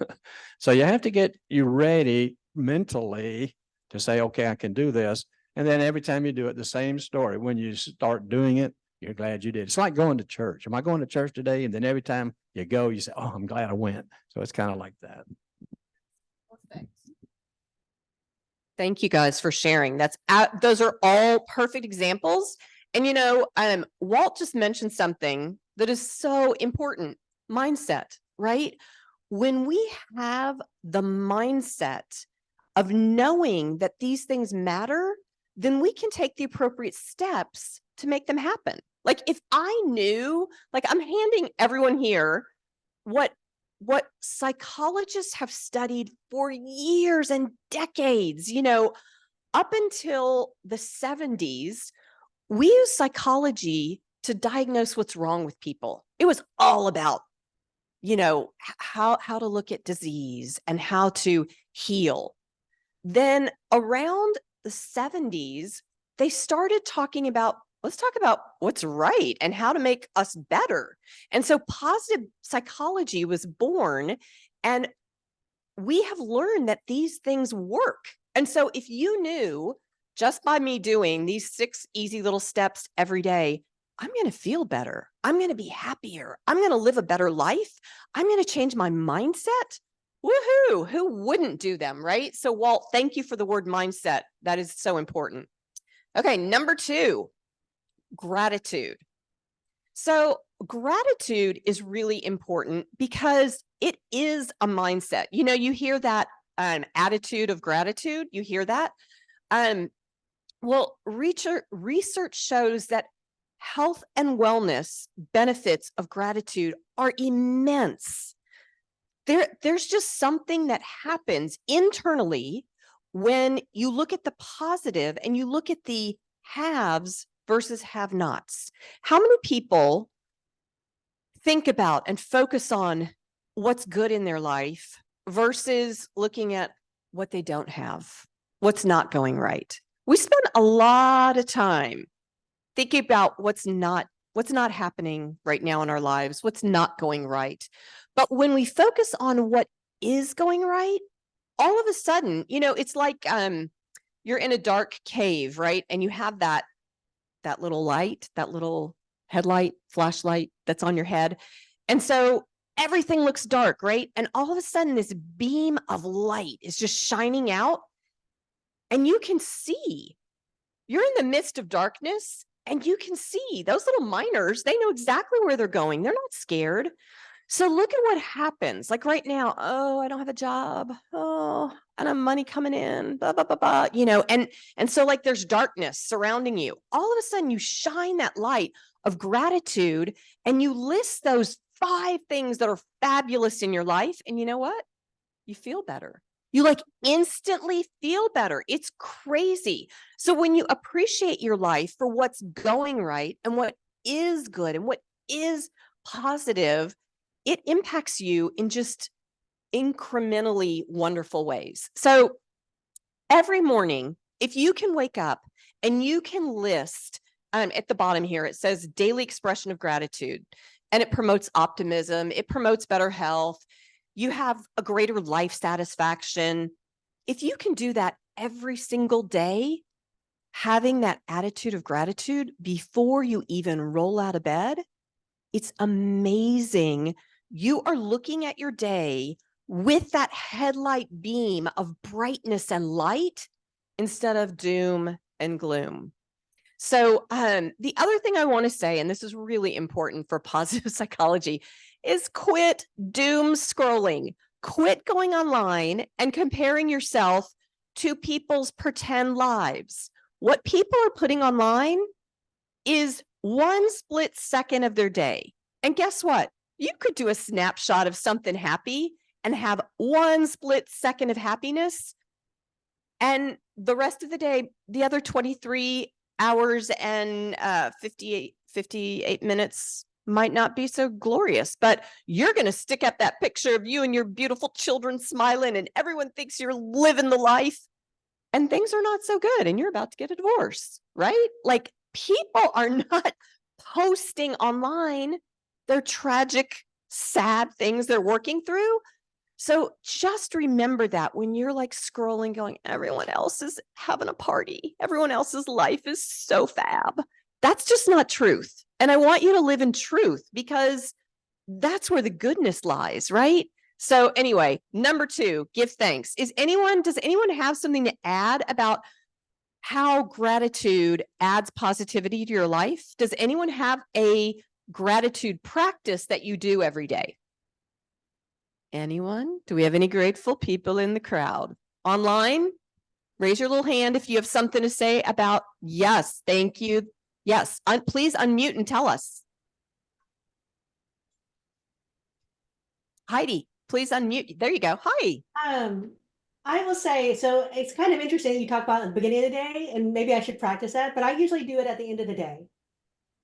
So you have to get you ready mentally to say, okay, I can do this. And then every time you do it, the same story. When you start doing it, you're glad you did. It's like going to church. Am I going to church today? And then every time you go, you say, oh, I'm glad I went. So it's kind of like that. Thank you guys for sharing. Those are all perfect examples. And Walt just mentioned something that is so important, mindset, right? When we have the mindset of knowing that these things matter, then we can take the appropriate steps to make them happen. Like if I knew, like I'm handing everyone here what psychologists have studied for years and decades, up until the 70s, we use psychology to diagnose what's wrong with people. It was all about, how to look at disease and how to heal. Then around the 70s, they started talking about, let's talk about what's right and how to make us better. And so positive psychology was born, and we have learned that these things work. And so if you knew just by me doing these 6 easy little steps every day, I'm going to feel better. I'm going to be happier. I'm going to live a better life. I'm going to change my mindset. Woohoo! Who wouldn't do them, right? So Walt, thank you for the word mindset. That is so important. Okay, number 2, gratitude. So gratitude is really important because it is a mindset. You hear that attitude of gratitude. You hear that? Well, research shows that health and wellness benefits of gratitude are immense. There's just something that happens internally when you look at the positive and you look at the haves versus have-nots. How many people think about and focus on what's good in their life versus looking at what they don't have, what's not going right? We spend a lot of time thinking about what's not happening right now in our lives, what's not going right. But when we focus on what is going right, all of a sudden, it's like you're in a dark cave, right? And you have that little light, that little headlight, flashlight that's on your head. And so everything looks dark, right? And all of a sudden this beam of light is just shining out, and you can see. You're in the midst of darkness, and you can see those little miners. They know exactly where they're going. They're not scared. So look at what happens. Like right now, oh, I don't have a job. Oh, I don't have money coming in, blah, blah, blah, blah, and so like there's darkness surrounding you. All of a sudden you shine that light of gratitude and you list those 5 things that are fabulous in your life. And you know what? You feel better. You like instantly feel better. It's crazy. So when you appreciate your life for what's going right and what is good and what is positive, it impacts you in just incrementally wonderful ways. So every morning, if you can wake up and you can list at the bottom here, it says daily expression of gratitude, and it promotes optimism. It promotes better health. You have a greater life satisfaction. If you can do that every single day, having that attitude of gratitude before you even roll out of bed, it's amazing. You are looking at your day with that headlight beam of brightness and light instead of doom and gloom. So the other thing I want to say, and this is really important for positive psychology, is quit doom scrolling. Quit going online and comparing yourself to people's pretend lives. What people are putting online is 1 split second of their day. And guess what? You could do a snapshot of something happy and have 1 split second of happiness. And the rest of the day, the other 23 hours and 58 minutes might not be so glorious, but you're going to stick up that picture of you and your beautiful children smiling, and everyone thinks you're living the life, and things are not so good, and you're about to get a divorce, right? Like, people are not posting online their tragic sad things they're working through. So just remember that when you're like scrolling, going, everyone else is having a party, everyone else's life is so fab. That's just not truth. And I want you to live in truth because that's where the goodness lies, right? So anyway, number 2, give thanks. Does anyone have something to add about how gratitude adds positivity to your life? Does anyone have a gratitude practice that you do every day? Anyone? Do we have any grateful people in the crowd? Online? Raise your little hand if you have something to say about, yes, thank you. Yes, please unmute and tell us. Heidi, please unmute. There you go. Hi. I will say, so it's kind of interesting you talk about at the beginning of the day, and maybe I should practice that, but I usually do it at the end of the day.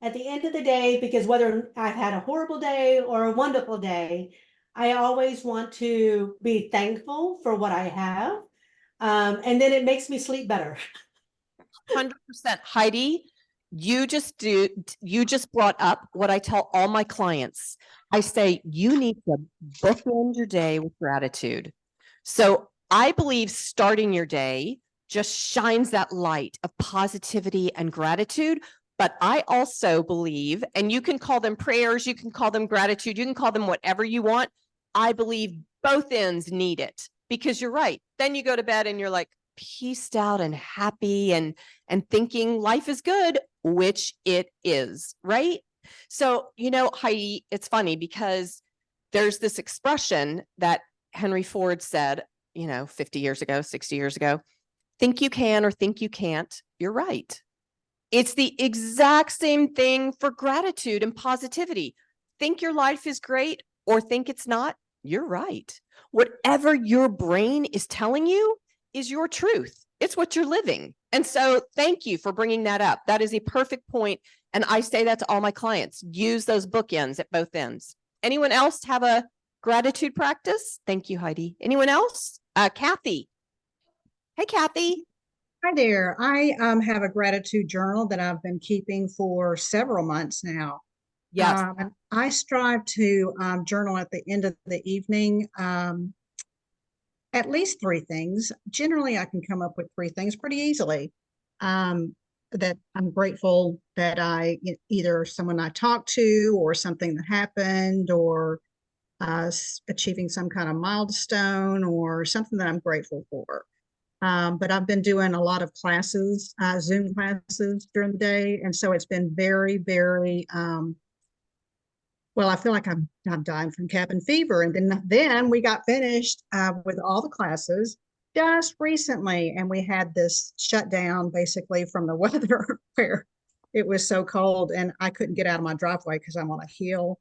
At the end of the day, because whether I've had a horrible day or a wonderful day, I always want to be thankful for what I have. And then it makes me sleep better. 100%. Heidi, you just brought up what I tell all my clients. I say, you need to bookend your day with gratitude. So I believe starting your day just shines that light of positivity and gratitude. But I also believe, and you can call them prayers, you can call them gratitude, you can call them whatever you want. I believe both ends need it because you're right. Then you go to bed and you're like pieced out and happy and thinking life is good, which it is, right? So, Heidi, it's funny because there's this expression that Henry Ford said, 50 years ago, 60 years ago, think you can or think you can't, you're right. It's the exact same thing for gratitude and positivity. Think your life is great or think it's not, you're right. Whatever your brain is telling you is your truth. It's what you're living. And so thank you for bringing that up. That is a perfect point. And I say that to all my clients. Use those bookends at both ends. Anyone else have a gratitude practice? Thank you, Heidi. Anyone else? Kathy. Hey, Kathy. Hi there. I have a gratitude journal that I've been keeping for several months now. Yes. I strive to journal at the end of the evening, at least 3 things. Generally, I can come up with 3 things pretty easily. That I'm grateful that either someone I talked to or something that happened or achieving some kind of milestone or something that I'm grateful for. But I've been doing a lot of classes, Zoom classes during the day. And so it's been very, very, well, I feel like I'm dying from cabin fever. And then we got finished with all the classes just recently. And we had this shutdown basically from the weather where it was so cold and I couldn't get out of my driveway because I'm on a hill.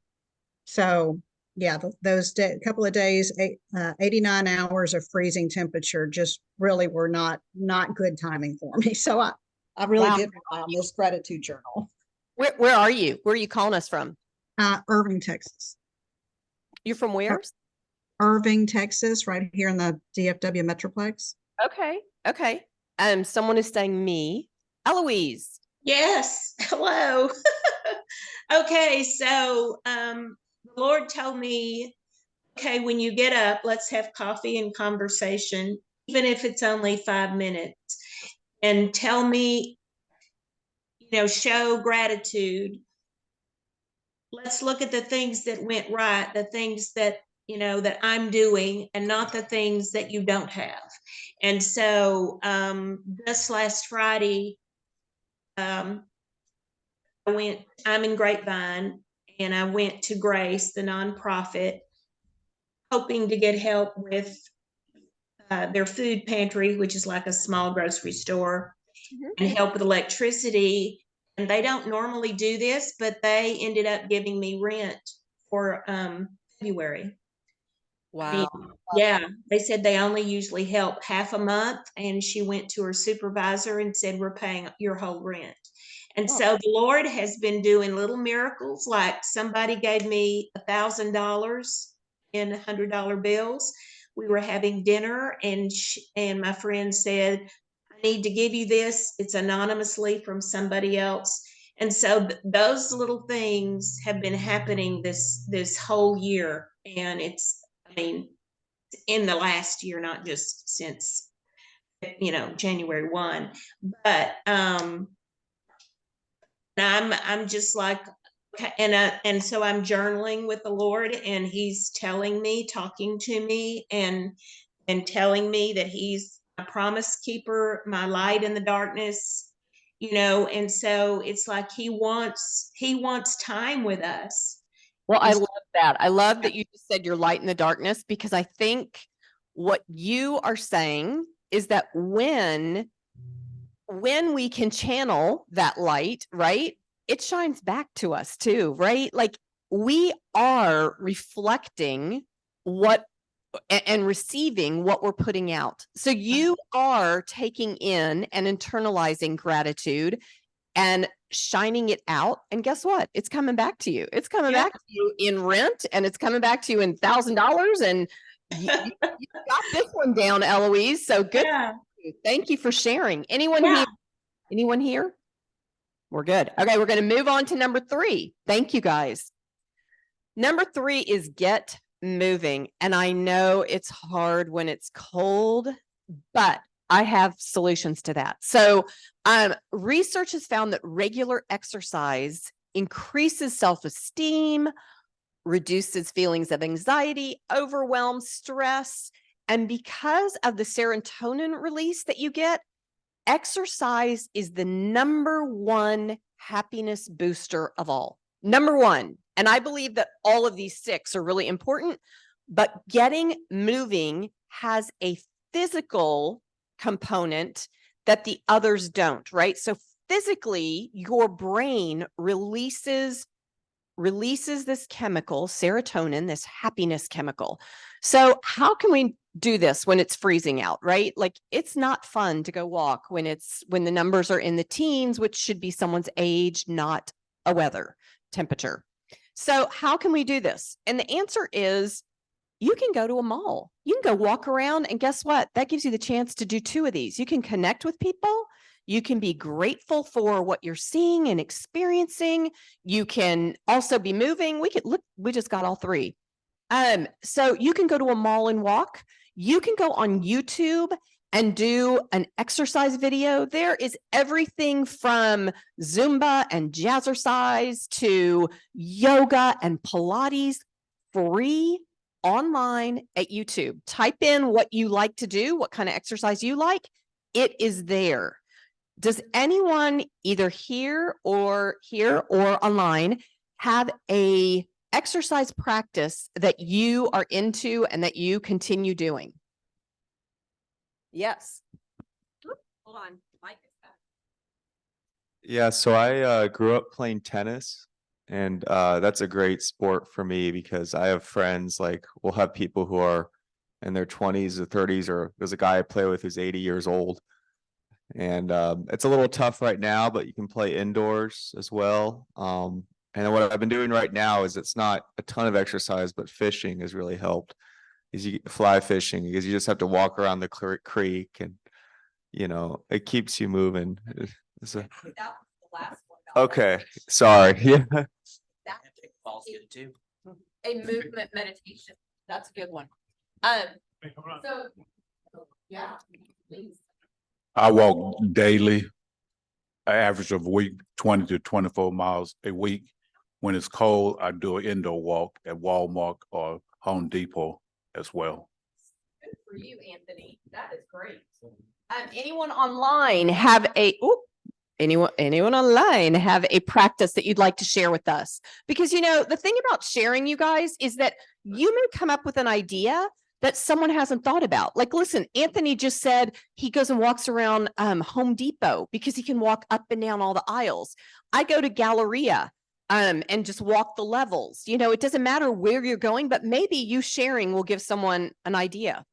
So yeah, those couple of days, 89 hours of freezing temperature just really were not good timing for me. So I really did rely on this gratitude journal. Where are you? Where are you calling us from? Irving, Texas. You're from where? Irving, Texas, right here in the DFW Metroplex. Okay. Someone is saying me. Eloise. Yes. Hello. Okay. So, the Lord told me, okay, when you get up, let's have coffee and conversation, even if it's only 5 minutes, and tell me, show gratitude. Let's look at the things that went right, the things that, that I'm doing and not the things that you don't have. And so, this last Friday, I'm in Grapevine, and I went to Grace, the nonprofit, hoping to get help with their food pantry, which is like a small grocery store, and help with electricity. And they don't normally do this, but they ended up giving me rent for February. Wow. Yeah, they said they only usually help half a month, and she went to her supervisor and said, we're paying your whole rent. And so the Lord has been doing little miracles, like somebody gave me $1,000 in $100 bills. We were having dinner, and my friend said, I need to give you this. It's anonymously from somebody else. And so those little things have been happening this whole year. And it's, I mean, in the last year, not just since, January 1. But I'm just like, okay, and so I'm journaling with the Lord, and He's telling me, talking to me, and telling me that He's a promise keeper, my light in the darkness, and so it's like He wants time with us. Well, I love that. I love that you just said your light in the darkness, because I think what you are saying is that when we can channel that light, right, it shines back to us too, right? Like we are reflecting what and receiving what we're putting out. So you are taking in and internalizing gratitude and shining it out. And guess what? It's coming back to you. It's coming back to you in rent, and it's coming back to you in $1,000. And you got this one down, Eloise. So good. Yeah. Thank you for sharing. Anyone here? Anyone here? We're good. Okay, we're going to move on to number 3. Thank you, guys. Number 3 is get moving. And I know it's hard when it's cold, but I have solutions to that. So research has found that regular exercise increases self-esteem, reduces feelings of anxiety, overwhelm, stress. And because of the serotonin release that you get, exercise is the number 1 happiness booster of all. Number 1. And I believe that all of these 6 are really important, but getting moving has a physical component that the others don't, right? So physically, your brain releases this chemical, serotonin, this happiness chemical. So how can we do this when it's freezing out, right? Like it's not fun to go walk when the numbers are in the teens, which should be someone's age, not a weather temperature. So how can we do this? And the answer is you can go to a mall. You can go walk around, and guess what? That gives you the chance to do 2 of these. You can connect with people. You can be grateful for what you're seeing and experiencing. You can also be moving. We just got all 3. So you can go to a mall and walk. You can go on YouTube and do an exercise video. There is everything from Zumba and jazzercise to yoga and Pilates, free online at YouTube. Type in what you like to do, what kind of exercise you like. It is there. Does anyone either here or online have a exercise practice that you are into and that you continue doing? Yes. Hold on. Mike is back. Yeah, so I grew up playing tennis, and that's a great sport for me because I have friends, like we'll have people who are in their 20s or 30s, or there's a guy I play with who's 80 years old. And it's a little tough right now, but you can play indoors as well. And what I've been doing right now is it's not a ton of exercise, but fishing has really helped. Is you fly fishing because you just have to walk around the creek, and it keeps you moving. Okay, sorry. Yeah. A movement meditation. That's a good one. So yeah, please. I walk daily, an average of a week, 20 to 24 miles a week. When it's cold, I do an indoor walk at Walmart or Home Depot as well. Good for you, Anthony. That is great. Anyone online have anyone online have a practice that you'd like to share with us? Because the thing about sharing, you guys, is that you may come up with an idea that someone hasn't thought about. Like, listen, Anthony just said he goes and walks around Home Depot because he can walk up and down all the aisles. I go to Galleria and just walk the levels. It doesn't matter where you're going, but maybe you sharing will give someone an idea.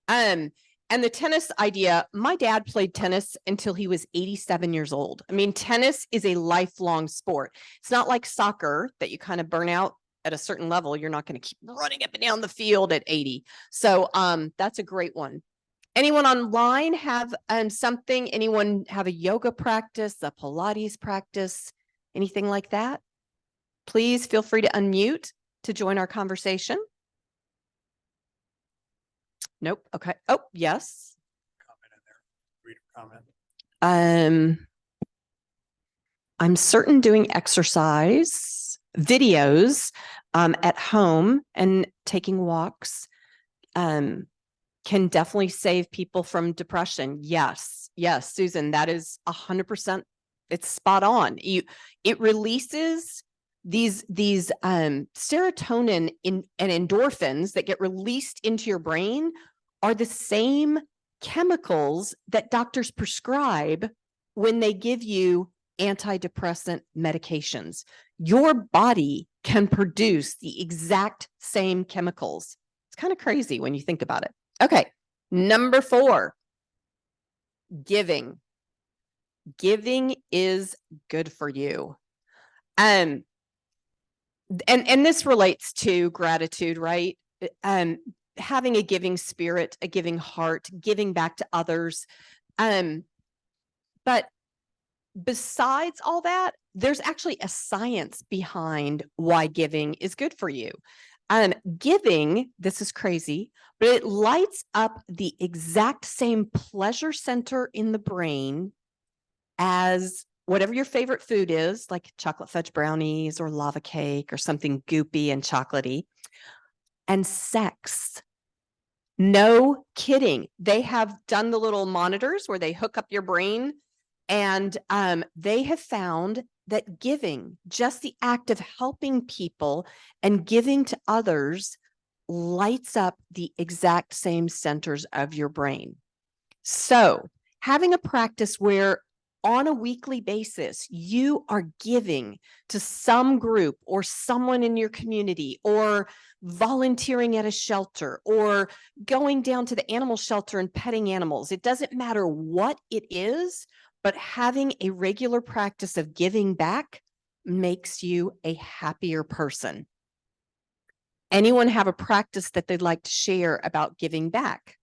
And the tennis idea, my dad played tennis until he was 87 years old. I mean, tennis is a lifelong sport. It's not like soccer that you kind of burn out at a certain level. You're not going to keep running up and down the field at 80. So that's a great one. Anyone online have something? Anyone have a yoga practice, a Pilates practice? Anything like that? Please feel free to unmute to join our conversation. Nope. Okay. Oh, yes. I'm certain doing exercise videos at home and taking walks can definitely save people from depression. Yes. Yes, Susan, that is 100%. It's spot on. It releases these serotonin and endorphins that get released into your brain are the same chemicals that doctors prescribe when they give you antidepressant medications. Your body can produce the exact same chemicals. It's kind of crazy when you think about it. Okay, number 4, giving. Giving is good for you. And this relates to gratitude, right? Having a giving spirit, a giving heart, giving back to others. But besides all that, there's actually a science behind why giving is good for you. Giving, this is crazy, but it lights up the exact same pleasure center in the brain as whatever your favorite food is, like chocolate fudge brownies or lava cake or something goopy and chocolatey, and sex. No kidding. They have done the little monitors where they hook up your brain, and they have found that giving, just the act of helping people and giving to others, lights up the exact same centers of your brain. So having a practice where on a weekly basis, you are giving to some group or someone in your community, or volunteering at a shelter, or going down to the animal shelter and petting animals. It doesn't matter what it is, but having a regular practice of giving back makes you a happier person. Anyone have a practice that they'd like to share about giving back?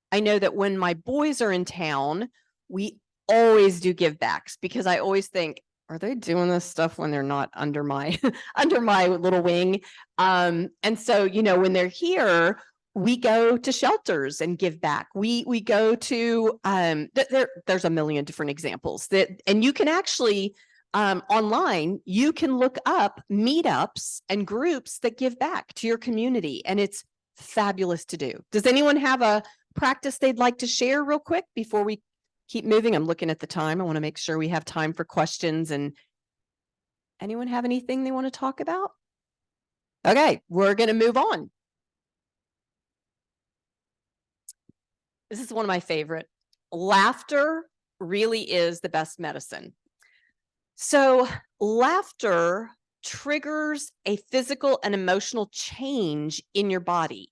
I know that when my boys are in town, we always do give backs, because I always think, are they doing this stuff when they're not under my under my little wing? And so, when they're here, we go to shelters and give back. We go to there's a million different examples and you can actually online, you can look up meetups and groups that give back to your community, and it's fabulous to do. Does anyone have a practice they'd like to share real quick before we keep moving? I'm looking at the time. I want to make sure we have time for questions. And anyone have anything they want to talk about? Okay, we're going to move on. This is one of my favorite. Laughter really is the best medicine. So laughter triggers a physical and emotional change in your body.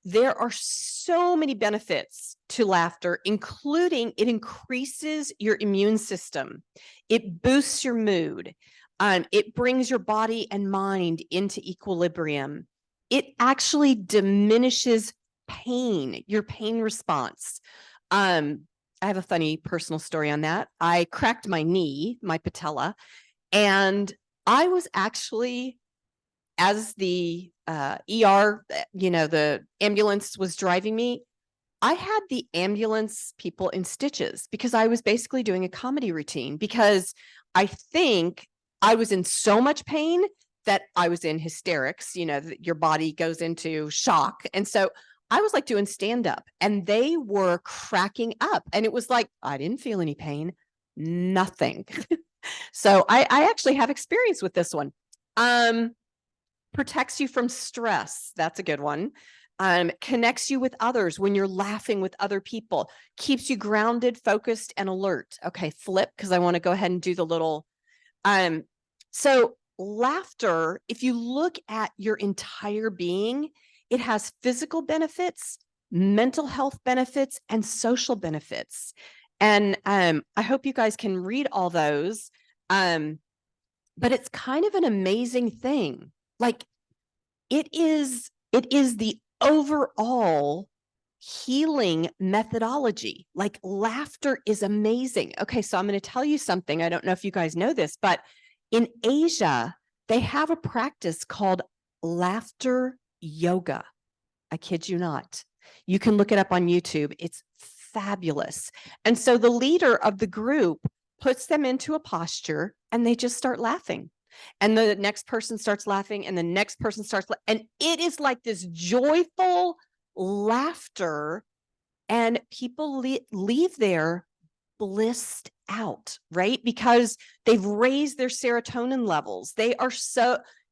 There are so many benefits to laughter, including it increases your immune system. It boosts your mood. It brings your body and mind into equilibrium. It actually diminishes pain, your pain response. I have a funny personal story on that. I cracked my knee, my patella, and I was actually, as the ER, the ambulance was driving me, I had the ambulance people in stitches, because I was basically doing a comedy routine, because I think I was in so much pain that I was in hysterics, your body goes into shock. And so I was like doing stand up, and they were cracking up, and it was like, I didn't feel any pain, nothing. So I actually have experience with this one. Protects you from stress. That's a good one. Connects you with others when you're laughing with other people. Keeps you grounded, focused, and alert. Okay, flip, because I want to go ahead and do the little. So laughter, if you look at your entire being, it has physical benefits, mental health benefits, and social benefits. And I hope you guys can read all those. But it's kind of an amazing thing. Like it is the overall healing methodology. Like laughter is amazing. Okay, so I'm going to tell you something. I don't know if you guys know this, but in Asia, they have a practice called laughter yoga. I kid you not. You can look it up on YouTube. It's fabulous. And so the leader of the group puts them into a posture and they just start laughing. And the next person starts laughing and the next person starts, and it is like this joyful laughter, and people leave there blissed out, right? Because they've raised their serotonin levels. They are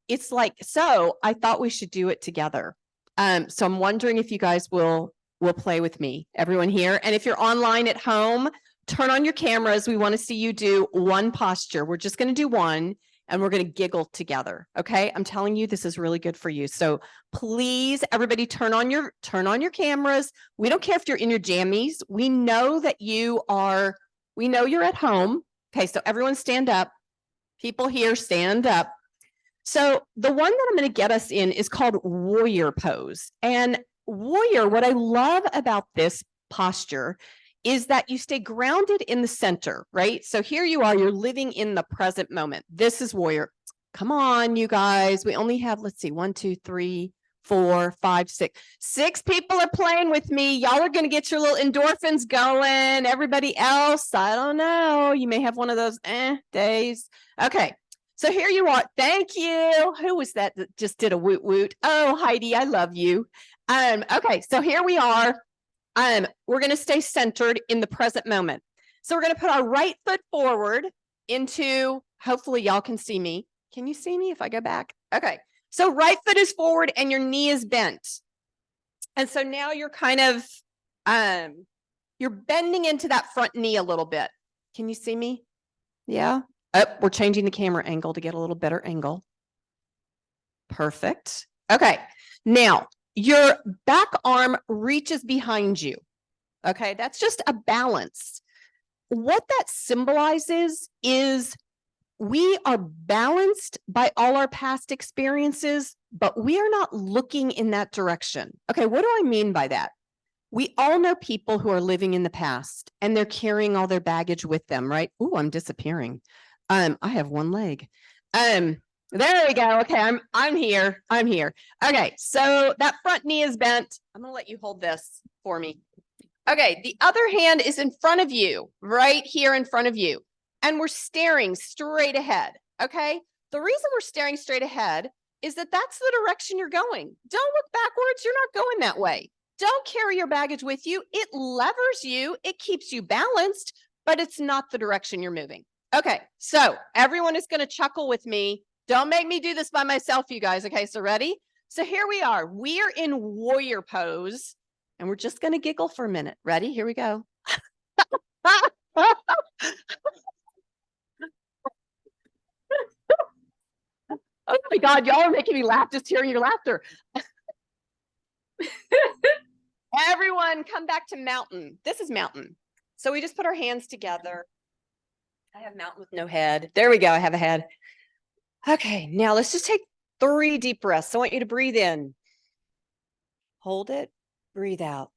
it's like, so I thought we should do it together. So I'm wondering if you guys will play with me, everyone here. And if you're online at home, turn on your cameras. We want to see you do one posture. We're just going to do one. And we're going to giggle together. Okay. I'm telling you, this is really good for you. So please, everybody turn on your cameras. We don't care if you're in your jammies. We know that we know you're at home. Okay. So everyone stand up. People here, stand up. So the one that I'm going to get us in is called warrior pose. And warrior, what I love about this posture is that you stay grounded in the center, right? So here you are, you're living in the present moment. This is warrior. Come on, you guys. We only have, let's see, 1, 2, 3, 4, 5, 6. 6 people are playing with me. Y'all are going to get your little endorphins going. Everybody else, I don't know. You may have one of those days. Okay. So here you are. Thank you. Who was that just did a woot woot? Oh, Heidi, I love you. Okay. So here we are. We're going to stay centered in the present moment. So we're going to put our right foot forward into, hopefully y'all can see me. Can you see me if I go back? Okay. So right foot is forward and your knee is bent. And so now you're kind of, you're bending into that front knee a little bit. Can you see me? Yeah. Oh, we're changing the camera angle to get a little better angle. Perfect. Okay. Now, your back arm reaches behind you. Okay, that's just a balance. What that symbolizes is we are balanced by all our past experiences, but we are not looking in that direction. Okay, what do I mean by that? We all know people who are living in the past and they're carrying all their baggage with them, right? Ooh, I'm disappearing. I have one leg. There we go. Okay, I'm here. I'm here. Okay, so that front knee is bent. I'm gonna let you hold this for me. Okay, the other hand is in front of you, right here in front of you. And we're staring straight ahead. Okay, the reason we're staring straight ahead is that that's the direction you're going. Don't look backwards. You're not going that way. Don't carry your baggage with you. It levers you. It keeps you balanced, but it's not the direction you're moving. Okay, so everyone is going to chuckle with me. Don't make me do this by myself, you guys. Okay, so ready? So here we are. We are in warrior pose, and we're just going to giggle for a minute. Ready? Here we go. Oh my God, y'all are making me laugh just hearing your laughter. Everyone come back to mountain. This is mountain. So we just put our hands together. I have mountain with no head. There we go. I have a head. Okay, now let's just take 3 deep breaths. I want you to breathe in. Hold it. Breathe out.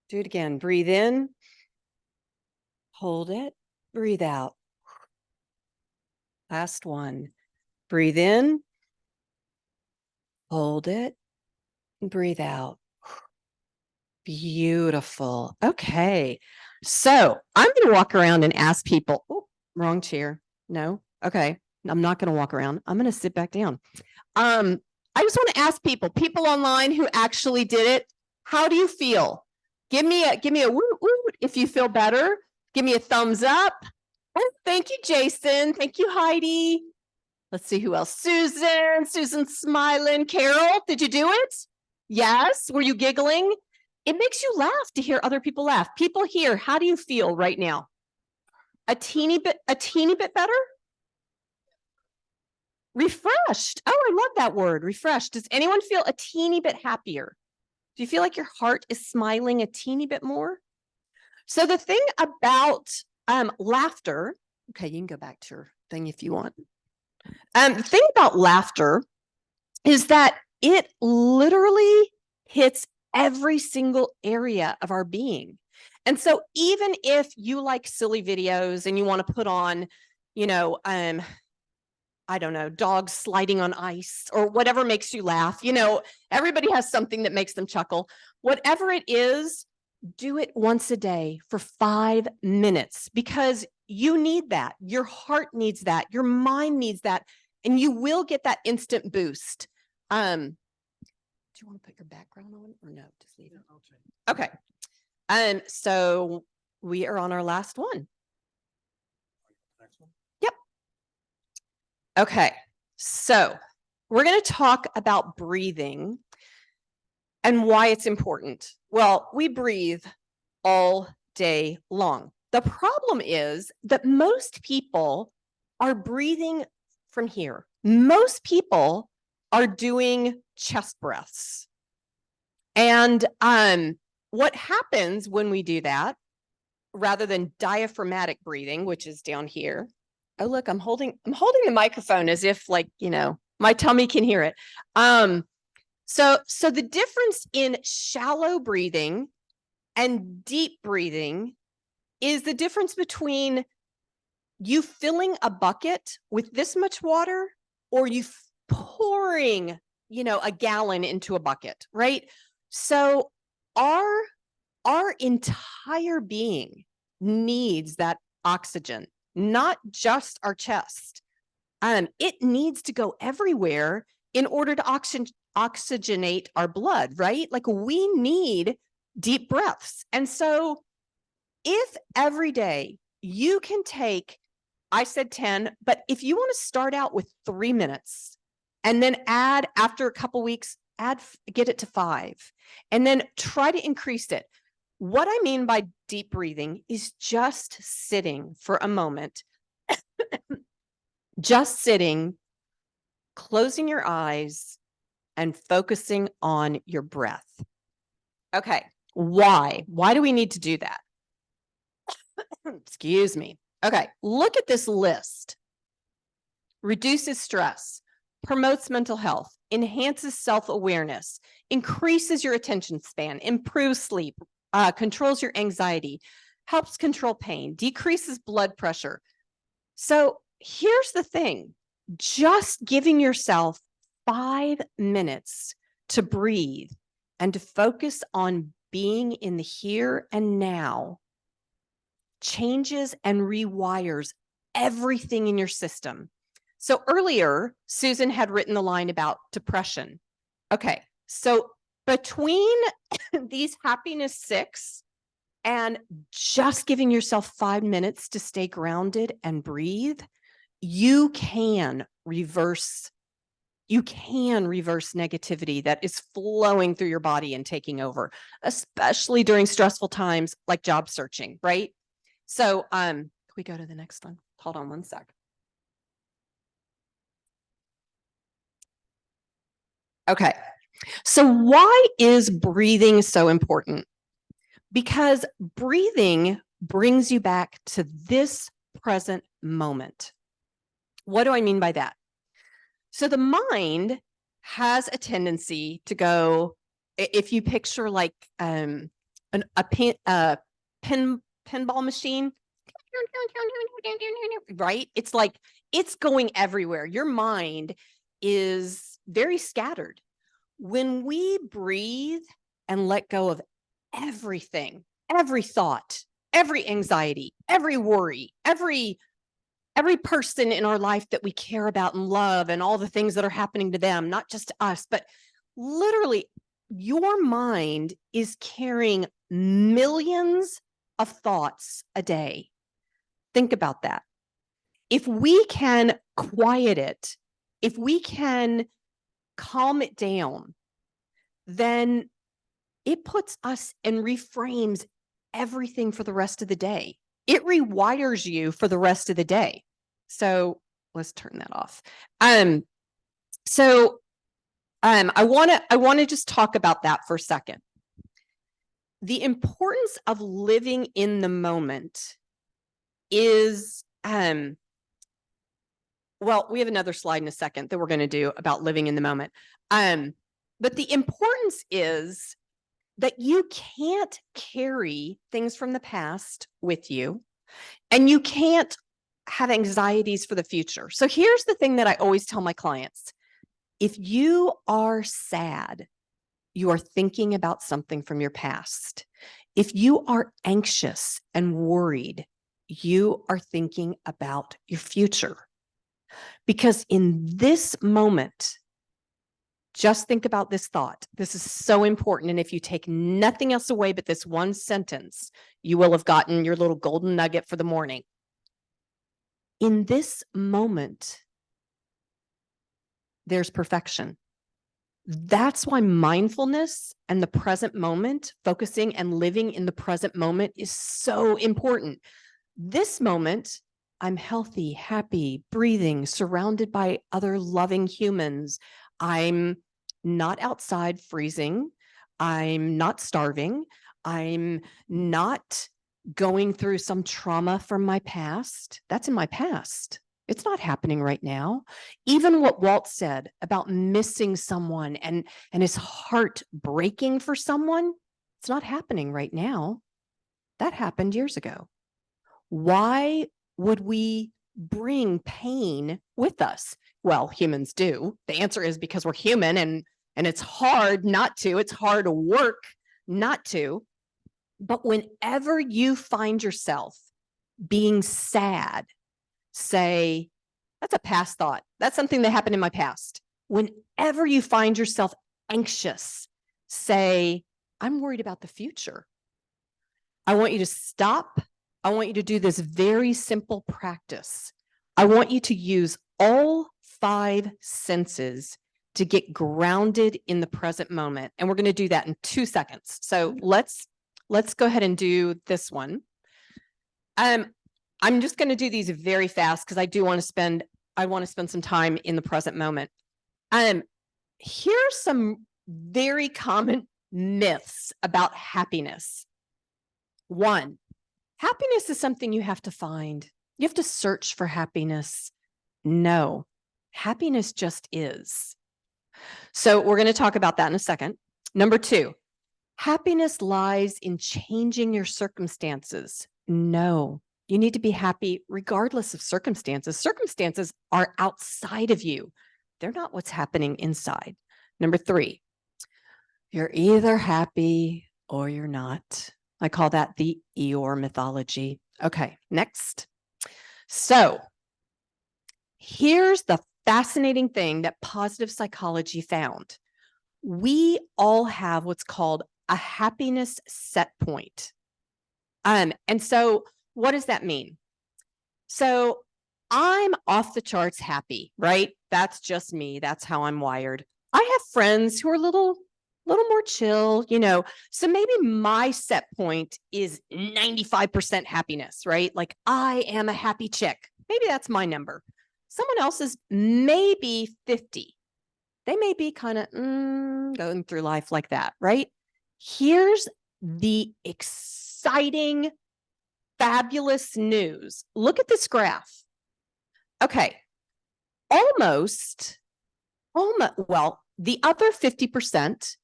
Do it again. Breathe in. Hold it. Breathe out. Last one. Breathe in. Hold it. Breathe out. Beautiful. Okay. So I'm going to walk around and ask people. Oh, wrong chair. No. Okay. I'm not going to walk around. I'm going to sit back down. I just want to ask people online who actually did it. How do you feel? Give me a woot woot if you feel better. Give me a thumbs up. Oh, thank you, Jason. Thank you, Heidi. Let's see who else. Susan's smiling. Carol, did you do it? Yes. Were you giggling? It makes you laugh to hear other people laugh. People here, how do you feel right now? A teeny bit better? Refreshed. Oh, I love that word, refreshed. Does anyone feel a teeny bit happier? Do you feel like your heart is smiling a teeny bit more? So the thing about laughter, okay, you can go back to your thing if you want. The thing about laughter is that it literally hits every single area of our being. And so even if you like silly videos and you want to put on, you know, I don't know, dogs sliding on ice or whatever makes you laugh, you know, everybody has something that makes them chuckle. Whatever it is, do it once a day for 5 minutes because you need that. Your heart needs that. Your mind needs that. And you will get that instant boost. Do you want to put your background on or no? Just leave it. Okay. So we are on our last one. Yep. Okay. So we're going to talk about breathing and why it's important. Well, we breathe all day long. The problem is that most people are breathing from here. Most people are doing chest breaths. And what happens when we do that, rather than diaphragmatic breathing, which is down here. Oh, look, I'm holding the microphone as if like, you know, my tummy can hear it. So the difference in shallow breathing and deep breathing is the difference between you filling a bucket with this much water or you pouring, you know, a gallon into a bucket, right? So our entire being needs that oxygen, not just our chest. It needs to go everywhere in order to oxygenate our blood, right? Like we need deep breaths. And so if every day you can take, I said 10, but if you want to start out with 3 minutes and then add after a couple weeks, get it to 5 and then try to increase it. What I mean by deep breathing is just sitting for a moment, just sitting, closing your eyes and focusing on your breath. Okay. Why? Why do we need to do that? Excuse me. Okay. Look at this list. Reduces stress, promotes mental health, enhances self-awareness, increases your attention span, improves sleep, controls your anxiety, helps control pain, decreases blood pressure. So here's the thing, just giving yourself 5 minutes to breathe and to focus on being in the here and now changes and rewires everything in your system. So earlier, Susan had written the line about depression. Okay, so between these happiness 6 and just giving yourself 5 minutes to stay grounded and breathe, you can reverse negativity that is flowing through your body and taking over, especially during stressful times like job searching, right? So can we go to the next one? Hold on one sec. Okay, so why is breathing so important? Because breathing brings you back to this present moment. What do I mean by that? So the mind has a tendency to go, if you picture like a pinball machine, right? It's like, it's going everywhere. Your mind is very scattered. When we breathe and let go of everything, every thought, every anxiety, every worry, every person in our life that we care about and love and all the things that are happening to them, not just to us, but literally your mind is carrying millions of thoughts a day. Think about that. If we can quiet it, if we can calm it down, then it puts us and reframes everything for the rest of the day. It rewires you for the rest of the day. So let's turn that off. I want to just talk about that for a second. The importance of living in the moment is, well, we have another slide in a second that we're going to do about living in the moment. But the importance is that you can't carry things from the past with you, and you can't have anxieties for the future. So here's the thing that I always tell my clients. If you are sad, you are thinking about something from your past. If you are anxious and worried, you are thinking about your future. Because in this moment, just think about this thought. This is so important. And if you take nothing else away but this one sentence, you will have gotten your little golden nugget for the morning. In this moment, there's perfection. That's why mindfulness and the present moment, focusing and living in the present moment, is so important. This moment, I'm healthy, happy, breathing, surrounded by other loving humans. I'm not outside freezing. I'm not starving. I'm not going through some trauma from my past. That's in my past. It's not happening right now. Even what Walt said about missing someone and his heart breaking for someone, it's not happening right now. That happened years ago. Why would we bring pain with us? Well, humans do. The answer is because we're human, and it's hard not to. It's hard work not to. But whenever you find yourself being sad, say, that's a past thought. That's something that happened in my past. Whenever you find yourself anxious, say, I'm worried about the future. I want you to stop. I want you to do this very simple practice. I want you to use all 5 senses to get grounded in the present moment. And we're going to do that in 2 seconds. So let's go ahead and do this one. I'm just going to do these very fast because I want to spend some time in the present moment. Here's some very common myths about happiness. 1, happiness is something you have to find. You have to search for happiness. No, happiness just is. So we're going to talk about that in a second. Number 2, happiness lies in changing your circumstances. No. You need to be happy regardless of circumstances. Circumstances are outside of you. They're not what's happening inside. Number 3, you're either happy or you're not. I call that the Eeyore mythology. Okay, next. So here's the fascinating thing that positive psychology found. We all have what's called a happiness set point. And so what does that mean? So I'm off the charts happy, right? That's just me. That's how I'm wired. I have friends who are a little more chill, so maybe my set point is 95% happiness, right? Like I am a happy chick. Maybe that's my number. Someone else's maybe 50. They may be kind of going through life like that, right? Here's the exciting, fabulous news. Look at this graph. Okay. Almost, well, the other 50%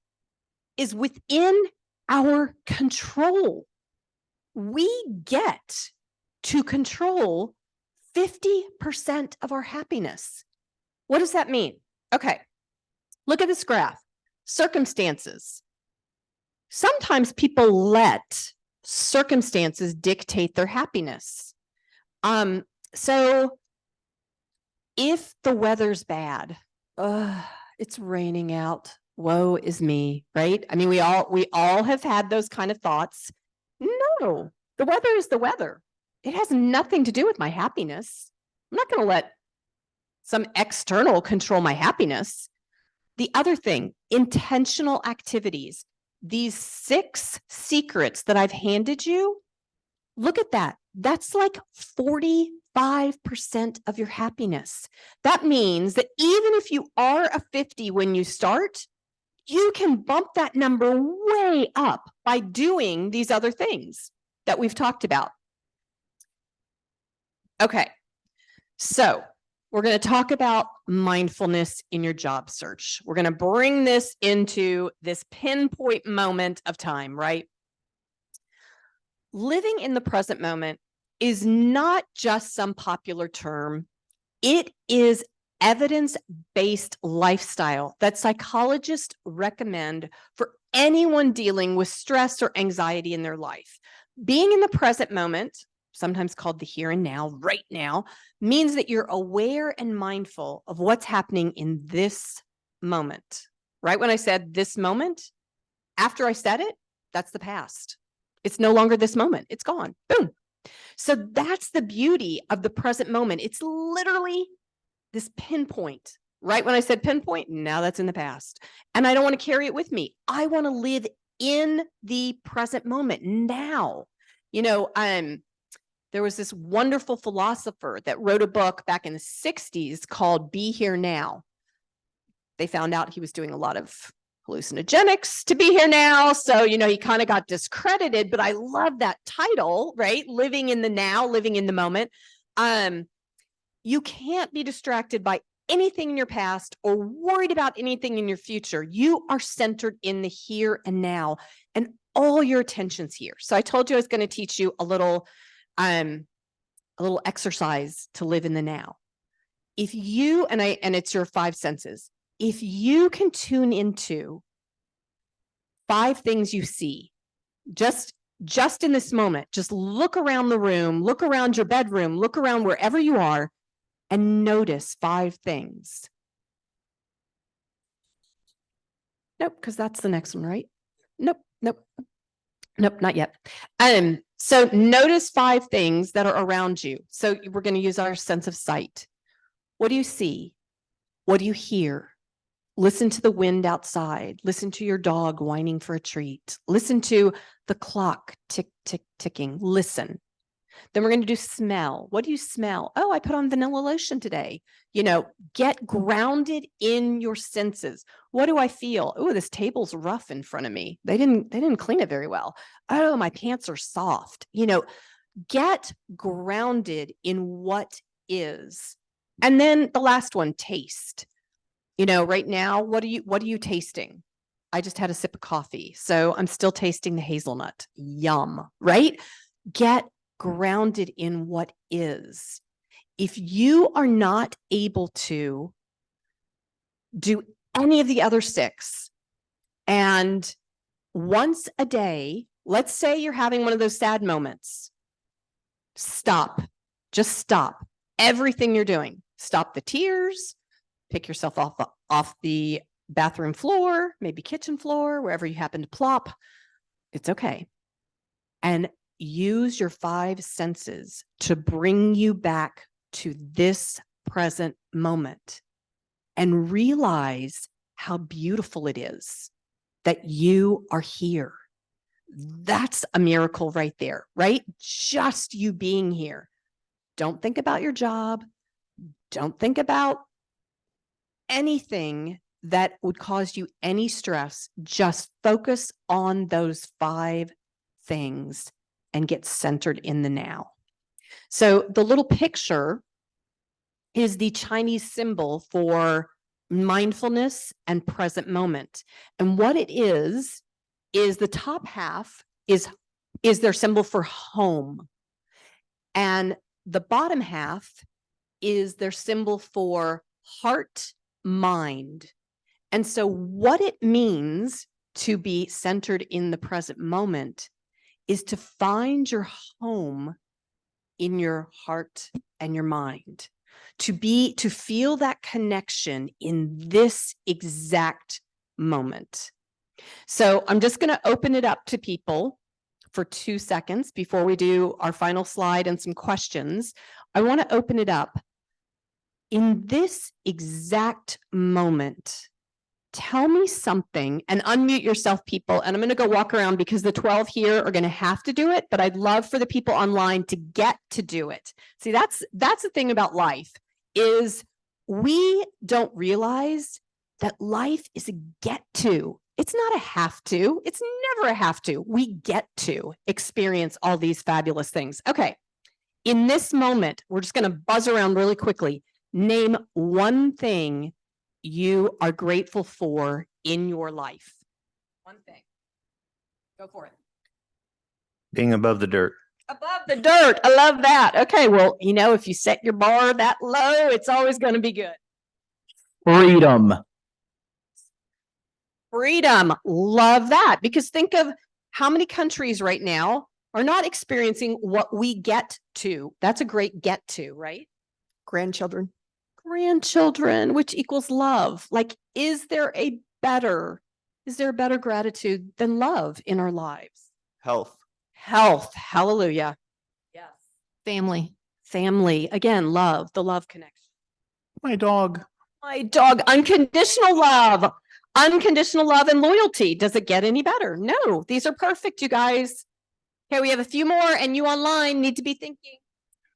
is within our control. We get to control 50% of our happiness. What does that mean? Okay. Look at this graph. Circumstances. Sometimes people let circumstances dictate their happiness. So if the weather's bad, it's raining out, woe is me, right? I mean, we all have had those kind of thoughts. No, the weather is the weather. It has nothing to do with my happiness. I'm not going to let some external control my happiness. The other thing, intentional activities. These 6 secrets that I've handed you, look at that. That's like 45% of your happiness. That means that even if you are a 50 when you start, you can bump that number way up by doing these other things that we've talked about. Okay, so we're going to talk about mindfulness in your job search. We're going to bring this into this pinpoint moment of time, right? Living in the present moment is not just some popular term. It is evidence-based lifestyle that psychologists recommend for anyone dealing with stress or anxiety in their life. Being in the present moment, sometimes called the here and now, right now, means that you're aware and mindful of what's happening in this moment. Right when I said this moment, after I said it, that's the past. It's no longer this moment. It's gone. Boom. So that's the beauty of the present moment. It's literally this pinpoint. Right when I said pinpoint, now that's in the past. And I don't want to carry it with me. I want to live in the present moment now. You know, there was this wonderful philosopher that wrote a book back in the 60s called Be Here Now. They found out he was doing a lot of hallucinogenics to be here now. So, you know, he kind of got discredited, but I love that title, right? Living in the now, living in the moment. You can't be distracted by anything in your past or worried about anything in your future. You are centered in the here and now, and all your attention's here. So I told you I was going to teach you a little exercise to live in the now. If you, and it's your 5 senses, if you can tune into 5 things you see, just in this moment, just look around the room, look around your bedroom, look around wherever you are, and notice 5 things. Nope, because that's the next one, right? Nope, not yet. So notice 5 things that are around you. So we're going to use our sense of sight. What do you see? What do you hear? Listen to the wind outside. Listen to your dog whining for a treat. Listen to the clock tick, tick, ticking. Listen. Then we're going to do smell. What do you smell? Oh, I put on vanilla lotion today. You know, get grounded in your senses. What do I feel? Oh, this table's rough in front of me. They didn't clean it very well. Oh, my pants are soft. You know, get grounded in what is. And then the last one, taste. You know, right now, what are you tasting? I just had a sip of coffee, so I'm still tasting the hazelnut. Yum, right? Get grounded in what is. If you are not able to do any of the other 6, and once a day, let's say you're having one of those sad moments, stop. Just stop everything you're doing. Stop the tears. Pick yourself off the bathroom floor, maybe kitchen floor, wherever you happen to plop. It's okay. And use your 5 senses to bring you back to this present moment and realize how beautiful it is that you are here. That's a miracle right there, right? Just you being here. Don't think about your job. Don't think about anything that would cause you any stress. Just focus on those 5 things and get centered in the now. So the little picture is the Chinese symbol for mindfulness and present moment. And what it is the top half is their symbol for home. And the bottom half is their symbol for heart, mind. And so what it means to be centered in the present moment is to find your home in your heart and your mind, to feel that connection in this exact moment. So I'm just going to open it up to people for 2 seconds before we do our final slide and some questions. I want to open it up. In this exact moment, tell me something, and unmute yourself, people. And I'm going to go walk around because the 12 here are going to have to do it, but I'd love for the people online to get to do it. See, that's the thing about life, is we don't realize that life is a get to. It's not a have to. It's never a have to. We get to experience all these fabulous things. Okay. In this moment, we're just going to buzz around really quickly. Name one thing you are grateful for in your life. One thing. Go for it. Being above the dirt. Above the dirt. I love that. Okay, well, you know, if you set your bar that low, it's always going to be good. Freedom. Freedom. Love that. Because think of how many countries right now are not experiencing what we get to. That's a great get to, right? Grandchildren. Grandchildren, which equals love. Like, is there a better gratitude than love in our lives? Health. Health. Hallelujah. Yes. Family. Family. Again, love, the love connection. My dog. My dog. Unconditional love. Unconditional love and loyalty. Does it get any better? No, these are perfect, you guys. Okay, we have a few more, and you online need to be thinking.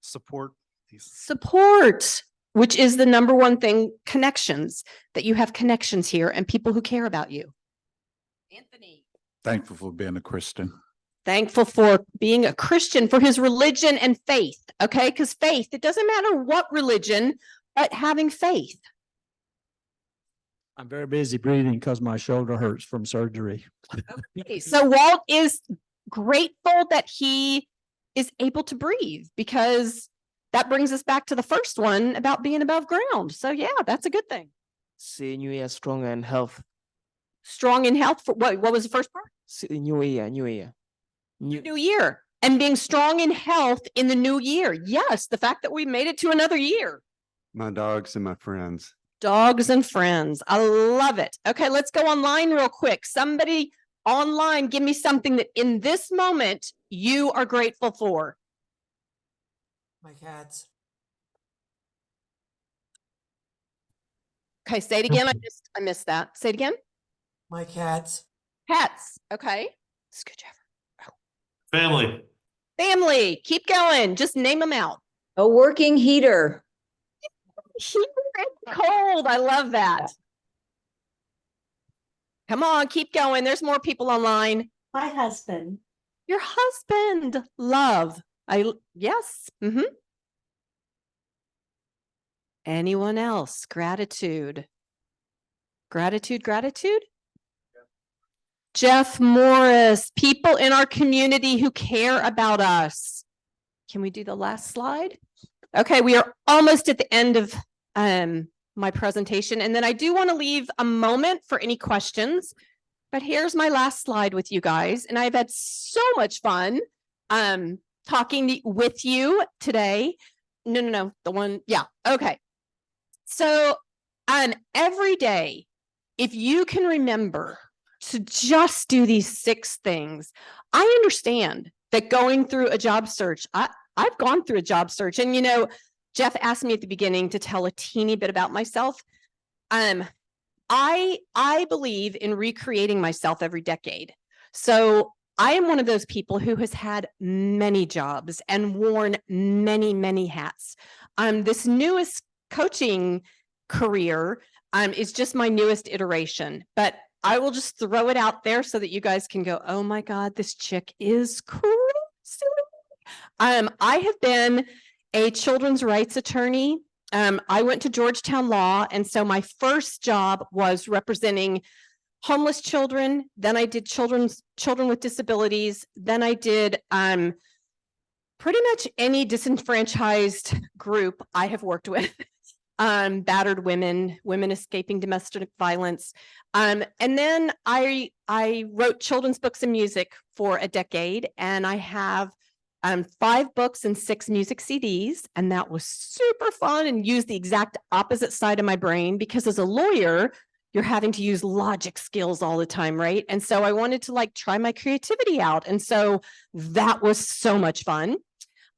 Support. Support, which is the number one thing, connections, that you have connections here and people who care about you. Anthony. Thankful for being a Christian. Thankful for being a Christian, for his religion and faith, okay? Because faith, it doesn't matter what religion, but having faith. I'm very busy breathing because my shoulder hurts from surgery. Okay, so Walt is grateful that he is able to breathe, because that brings us back to the first one about being above ground. So yeah, that's a good thing. See New Year strong and health. Strong in health. For what was the first part? See New Year. New year. And being strong in health in the new year. Yes, the fact that we made it to another year. My dogs and my friends. Dogs and friends. I love it. Okay, let's go online real quick. Somebody online, give me something that in this moment you are grateful for. My cats. Okay, say it again. I missed that. Say it again. My cats. Pets. Okay. It's good, Jeff. Family. Family. Keep going. Just name them out. A working heater. Heater and cold. I love that. Come on, keep going. There's more people online. My husband. Your husband. Love. Yes. Mm-hmm. Anyone else? Gratitude. Gratitude. Jeff Morris, people in our community who care about us. Can we do the last slide? Okay, we are almost at the end of my presentation, and then I do want to leave a moment for any questions, but here's my last slide with you guys, and I've had so much fun talking with you today. No, the one, yeah, okay. So every day, if you can remember to just do these 6 things. I understand that going through a job search, I've gone through a job search, and you know, Jeff asked me at the beginning to tell a teeny bit about myself. I believe in recreating myself every decade. So I am one of those people who has had many jobs and worn many, many hats. This newest coaching career is just my newest iteration, but I will just throw it out there so that you guys can go, oh my God, this chick is crazy. I have been a children's rights attorney. I went to Georgetown Law, and so my first job was representing homeless children. Then I did children with disabilities. Then I did pretty much any disenfranchised group I have worked with. Battered women escaping domestic violence. And then I wrote children's books and music for a decade, and I have 5 books and 6 music CDs, and that was super fun and used the exact opposite side of my brain, because as a lawyer, you're having to use logic skills all the time, right? And so I wanted to like try my creativity out. And so that was so much fun.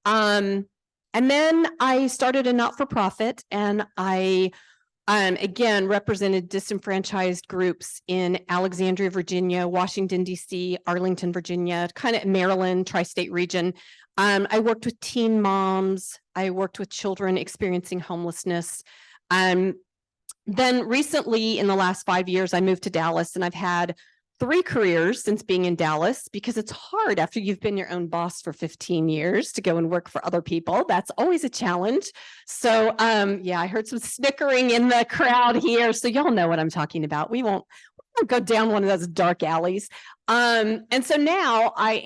And then I started a not-for-profit, and I, again, represented disenfranchised groups in Alexandria, Virginia, Washington, D.C., Arlington, Virginia, kind of Maryland, tri-state region. I worked with teen moms. I worked with children experiencing homelessness. Then recently, in the last 5 years, I moved to Dallas, and I've had 3 careers since being in Dallas because it's hard after you've been your own boss for 15 years to go and work for other people. That's always a challenge. So yeah, I heard some snickering in the crowd here. So y'all know what I'm talking about. We won't go down one of those dark alleys. And so now I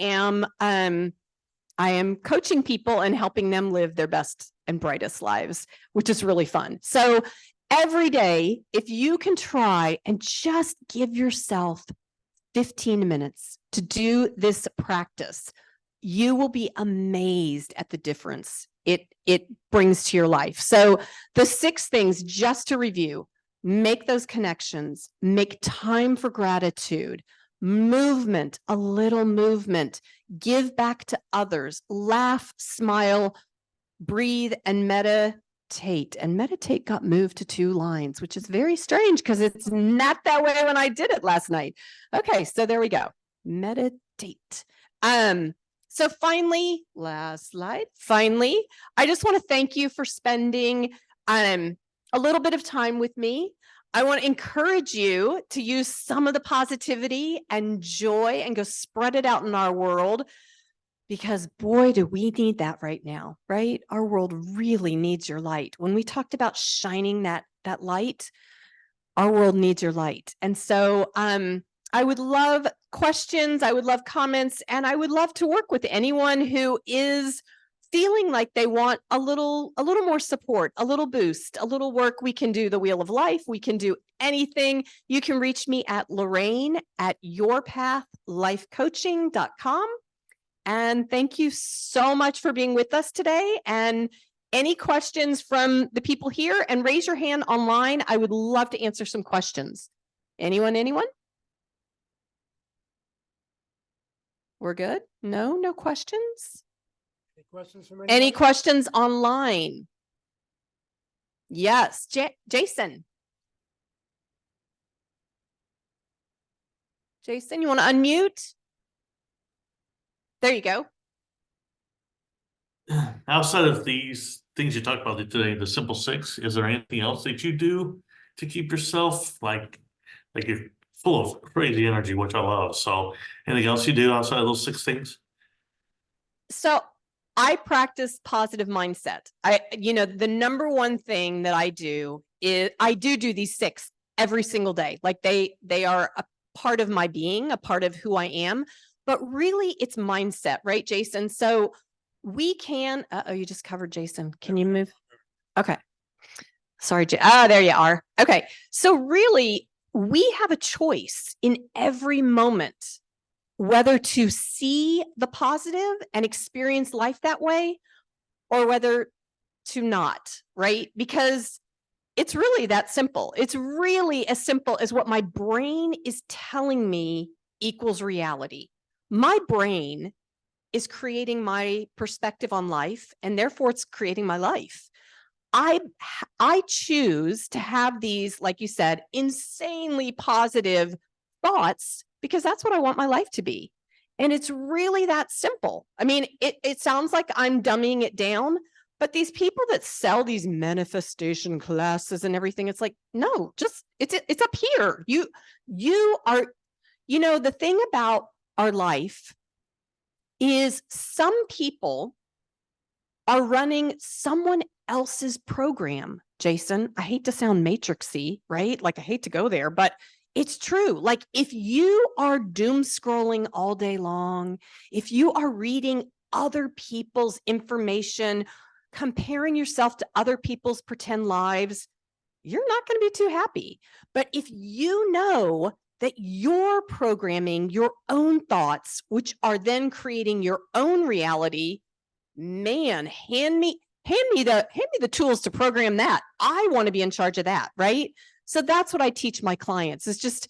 am coaching people and helping them live their best and brightest lives, which is really fun. So every day, if you can try and just give yourself 15 minutes to do this practice, you will be amazed at the difference it brings to your life. So the 6 things, just to review: make those connections, make time for gratitude, movement, a little movement, give back to others, laugh, smile, breathe, and meditate. And meditate got moved to 2 lines, which is very strange because it's not that way when I did it last night. Okay, so there we go. Meditate. So finally, last slide. Finally, I just want to thank you for spending a little bit of time with me. I want to encourage you to use some of the positivity and joy and go spread it out in our world, because boy, do we need that right now, right? Our world really needs your light. When we talked about shining that light, our world needs your light. And so I would love questions, I would love comments, and I would love to work with anyone who is feeling like they want a little more support, a little boost, a little work. We can do the Wheel of Life. We can do anything. You can reach me at Lorraine at yourpathlifecoaching.com. And thank you so much for being with us today. And any questions from the people here, and raise your hand online. I would love to answer some questions. Anyone? We're good? No questions? Any questions from Any anybody? questions online? Yes, Jason. Jason, you want to unmute? There you go. Outside of these things you talked about today, the simple 6, is there anything else that you do to keep yourself like you're full of crazy energy, which I love? So anything else you do outside of those 6 things? So I practice positive mindset. The number one thing that I do is I do these 6 every single day. Like they are a part of my being, a part of who I am, but really it's mindset, right, Jason? So we can, you just covered Jason. Can you move? Okay. Sorry, there you are. Okay. So really we have a choice in every moment whether to see the positive and experience life that way, or whether to not, right? Because it's really that simple. It's really as simple as what my brain is telling me equals reality. My brain is creating my perspective on life, and therefore it's creating my life. I choose to have these, like you said, insanely positive thoughts, because that's what I want my life to be. And it's really that simple. I mean, it sounds like I'm dumbing it down, but these people that sell these manifestation classes and everything, it's like, no, just it's up here. You are, the thing about our life is some people are running someone else's program. Jason, I hate to sound matrixy, right? Like I hate to go there, but it's true. Like if you are doom scrolling all day long, if you are reading other people's information, comparing yourself to other people's pretend lives, you're not going to be too happy. But if you know that you're programming your own thoughts, which are then creating your own reality, man, hand me the tools to program that. I want to be in charge of that, right? So that's what I teach my clients, is just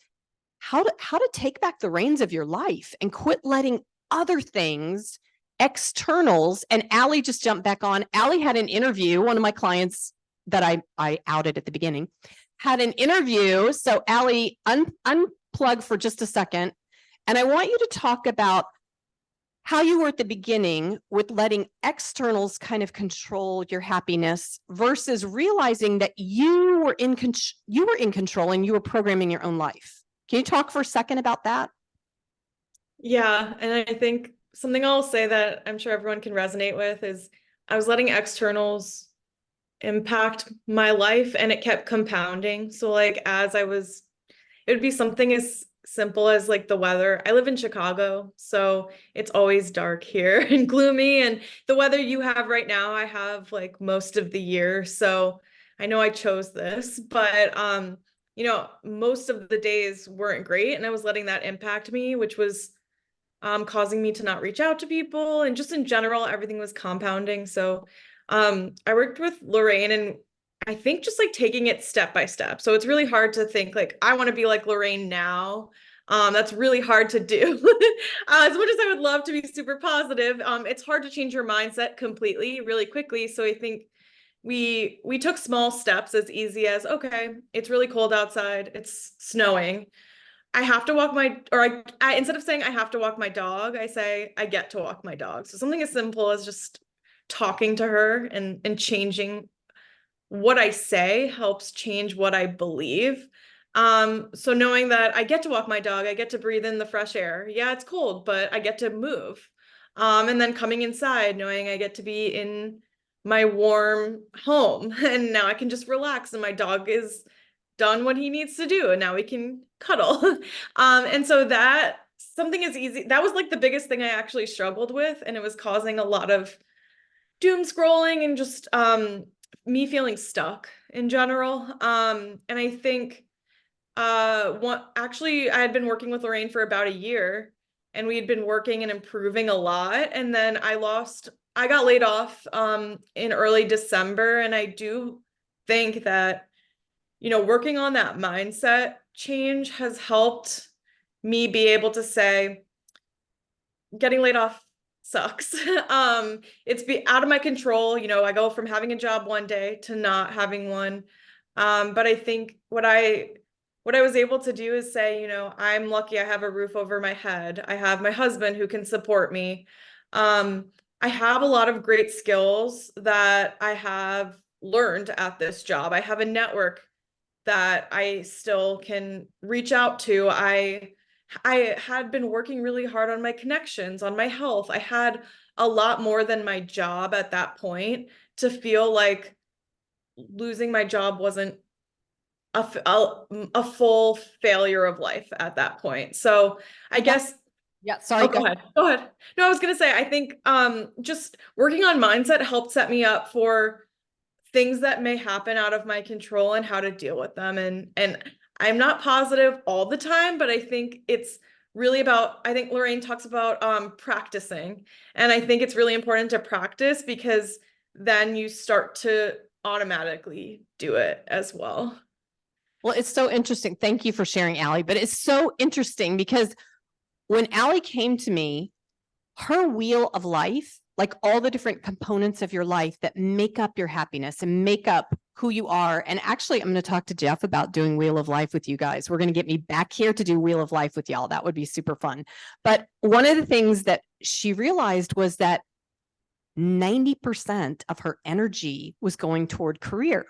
how to take back the reins of your life and quit letting other things, externals. And Allie just jumped back on. Allie had an interview, one of my clients that I outed at the beginning, had an interview. So Allie, unplug for just a second. And I want you to talk about how you were at the beginning with letting externals kind of control your happiness versus realizing that you were in control and you were programming your own life. Can you talk for a second about that? Yeah, and I think something I'll say that I'm sure everyone can resonate with is I was letting externals impact my life and it kept compounding. So like as I was, it would be something as simple as like the weather. I live in Chicago, so it's always dark here and gloomy. And the weather you have right now, I have like most of the year. So I know I chose this, but most of the days weren't great. And I was letting that impact me, which was causing me to not reach out to people. And just in general, everything was compounding. So I worked with Lorraine and I think just like taking it step by step. So it's really hard to think like, I want to be like Lorraine now. That's really hard to do. As much as I would love to be super positive, it's hard to change your mindset completely, really quickly. So I think we took small steps as easy as, okay, it's really cold outside, it's snowing. I have to walk I instead of saying I have to walk my dog, I say I get to walk my dog. So something as simple as just talking to her and changing what I say helps change what I believe. So knowing that I get to walk my dog, I get to breathe in the fresh air. Yeah, it's cold, but I get to move. And then coming inside, knowing I get to be in my warm home and now I can just relax and my dog is done what he needs to do and now we can cuddle. And so that something is easy. That was like the biggest thing I actually struggled with. And it was causing a lot of doom scrolling and just me feeling stuck in general. And I think I had been working with Lorraine for about a year and we had been working and improving a lot. And then I got laid off in early December. And I do think that working on that mindset change has helped me be able to say, getting laid off sucks. It's out of my control. I go from having a job one day to not having one. But I think what I was able to do is say, I'm lucky I have a roof over my head. I have my husband who can support me. I have a lot of great skills that I have learned at this job. I have a network that I still can reach out to. I had been working really hard on my connections, on my health. I had a lot more than my job at that point to feel like losing my job wasn't a full failure of life at that point. So I guess. Yeah, sorry. Oh, go ahead. Go ahead. No, I was going to say, I think just working on mindset helped set me up for things that may happen out of my control and how to deal with them. And I'm not positive all the time, but I think it's really about, I think Lorraine talks about practicing. And I think it's really important to practice because then you start to automatically do it as well. Well, it's so interesting. Thank you for sharing, Allie. But it's so interesting because when Allie came to me, her wheel of life, like all the different components of your life that make up your happiness and make up who you are. And actually, I'm going to talk to Jeff about doing Wheel of Life with you guys. We're going to get me back here to do Wheel of Life with y'all. That would be super fun. But one of the things that she realized was that 90% of her energy was going toward career.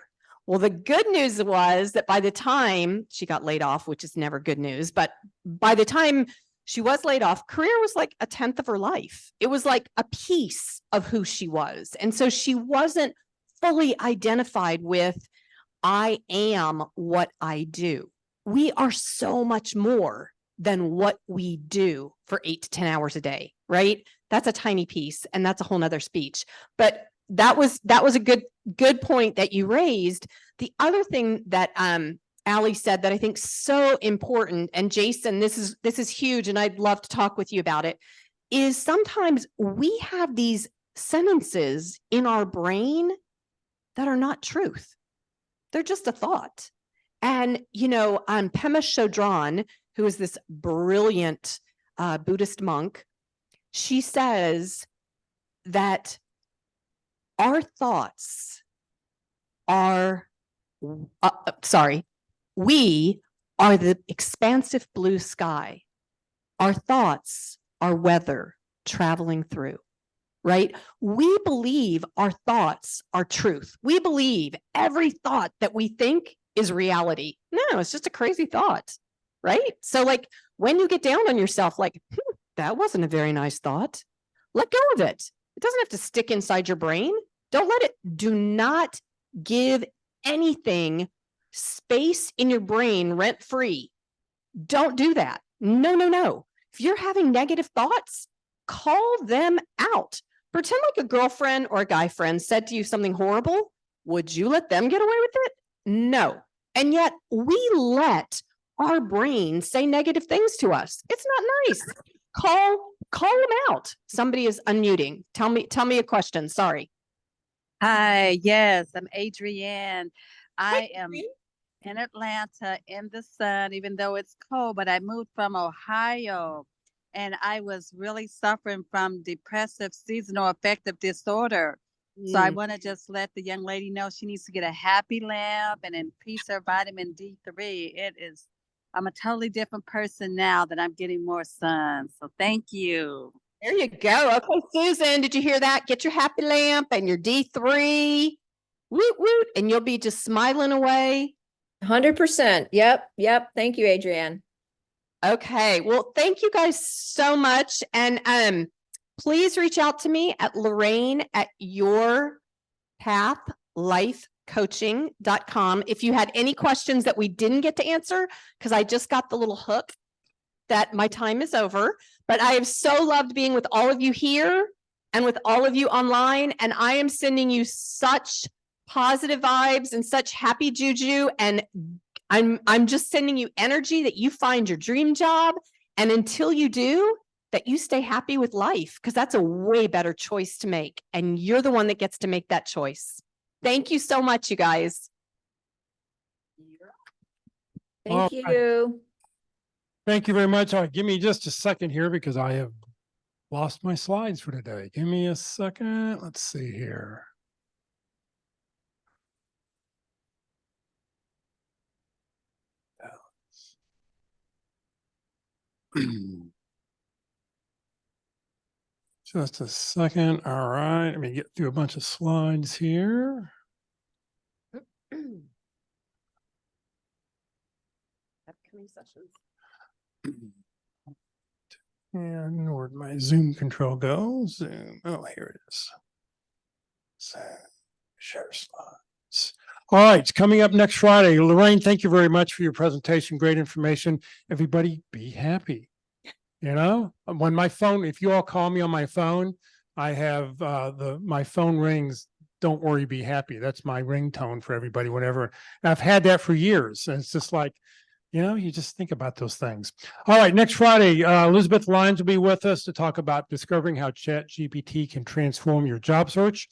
Well, the good news was that by the time she got laid off, which is never good news, but by the time she was laid off, career was like 1/10 of her life. It was like a piece of who she was. And so she wasn't fully identified with, I am what I do. We are so much more than what we do for 8 to 10 hours a day, right? That's a tiny piece and that's a whole nother speech. But that was a good point that you raised. The other thing that Allie said that I think so important, and Jason, this is huge, and I'd love to talk with you about it, is sometimes we have these sentences in our brain that are not truth. They're just a thought. And, Pema Chodron, who is this brilliant Buddhist monk, she says that our thoughts are, we are the expansive blue sky. Our thoughts are weather traveling through, right? We believe our thoughts are truth. We believe every thought that we think is reality. No, it's just a crazy thought. right? So like when you get down on yourself, like, that wasn't a very nice thought. Let go of it. It doesn't have to stick inside your brain. Don't let it, do not give anything space in your brain rent free. Don't do that. No, no, no. If you're having negative thoughts, call them out. Pretend like a girlfriend or a guy friend said to you something horrible. Would you let them get away with it? No. And yet we let our brain say negative things to us. It's not nice. Call them out. Somebody is unmuting. Tell me a question. Sorry. Hi, yes, I'm Adrienne. I am Adrienne. in Atlanta in the sun, even though it's cold, but I moved from Ohio and I was really suffering from depressive seasonal affective disorder. So I want to just let the young lady know she needs to get a happy lamp and increase her vitamin D3. I'm a totally different person now that I'm getting more sun. So thank you. There you go. Okay, Susan, did you hear that? Get your happy lamp and your D3. Woot woot, and you'll be just smiling away. 100%. Yep. Thank you, Adrienne. Okay, well, thank you guys so much. And please reach out to me at Lorraine at yourpathlifecoaching.com if you had any questions that we didn't get to answer, because I just got the little hook that my time is over. But I have so loved being with all of you here and with all of you online. And I am sending you such positive vibes and such happy juju. And I'm just sending you energy that you find your dream job. And until you do, that you stay happy with life, because that's a way better choice to make. And you're the one that gets to make that choice. Thank you so much, you guys. Thank you. Thank you very much. All right, give me just a second here because I have lost my slides for today. Give me a second. Let's see here. Just a second. All right, let me get through a bunch of slides here. Upcoming sessions. And where'd my Zoom control go? Zoom. Oh, here it is. So, share slides. All right, coming up next Friday. Lorraine, thank you very much for your presentation. Great information. Everybody be happy. You know, when my phone, if you all call me on my phone, I have my phone rings. Don't worry, be happy. That's my ringtone for everybody, whenever. And I've had that for years. And it's just like, you know, you just think about those things. All right, next Friday, Elizabeth Lyons will be with us to talk about discovering how ChatGPT can transform your job search.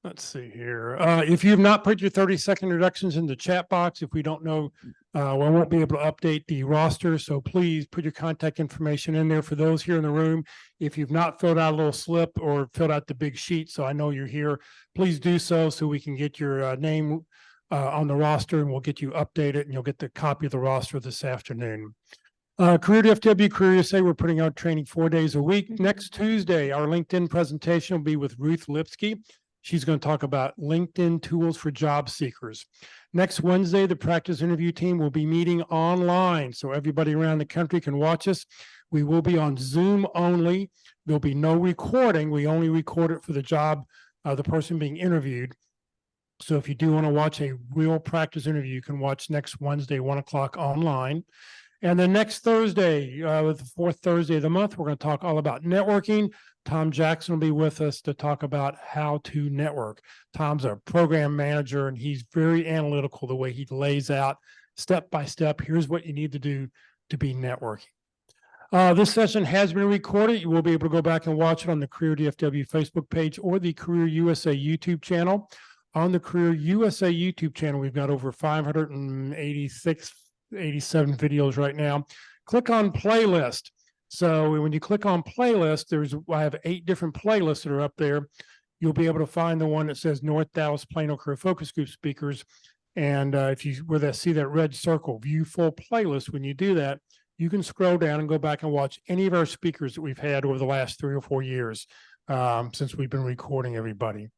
Let's see here. If you've not put your 30-second introductions in the chat box, if we don't know, we won't be able to update the roster. So please put your contact information in there for those here in the room. If you've not filled out a little slip or filled out the big sheet, so I know you're here, please do so we can get your name on the roster, and we'll get you updated, and you'll get the copy of the roster this afternoon. Career DFW, Career USA, we're putting out training 4 days a week. Next Tuesday, our LinkedIn presentation will be with Ruth Lipsky. She's going to talk about LinkedIn tools for job seekers. Next Wednesday, the practice interview team will be meeting online, so everybody around the country can watch us. We will be on Zoom only. There'll be no recording. We only record it for the job, the person being interviewed. So if you do want to watch a real practice interview, you can watch next Wednesday, 1 o'clock online. And then next Thursday, the fourth Thursday of the month, we're going to talk all about networking. Tom Jackson will be with us to talk about how to network. Tom's a program manager, and he's very analytical the way he lays out step by step. Here's what you need to do to be networking. This session has been recorded. You will be able to go back and watch it on the Career DFW Facebook page or the Career USA YouTube channel. On the Career USA YouTube channel, we've got over 586, 87 videos right now. Click on playlist. So when you click on playlist, I have 8 different playlists that are up there. You'll be able to find the one that says North Dallas Plano Career Focus Group speakers. And if you see that red circle, view full playlist, when you do that, you can scroll down and go back and watch any of our speakers that we've had over the last 3 or 4 years since we've been recording everybody.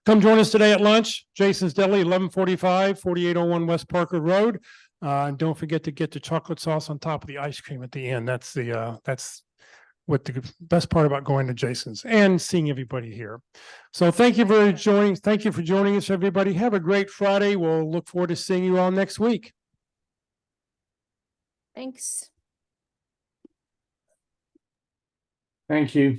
Come join us today at lunch, Jason's Deli, 1145, 4801 West Parker Road. And don't forget to get the chocolate sauce on top of the ice cream at the end. That's what the best part about going to Jason's and seeing everybody here. So thank you for joining. Thank you for joining us, everybody. Have a great Friday. We'll look forward to seeing you all next week. Thanks. Thank you.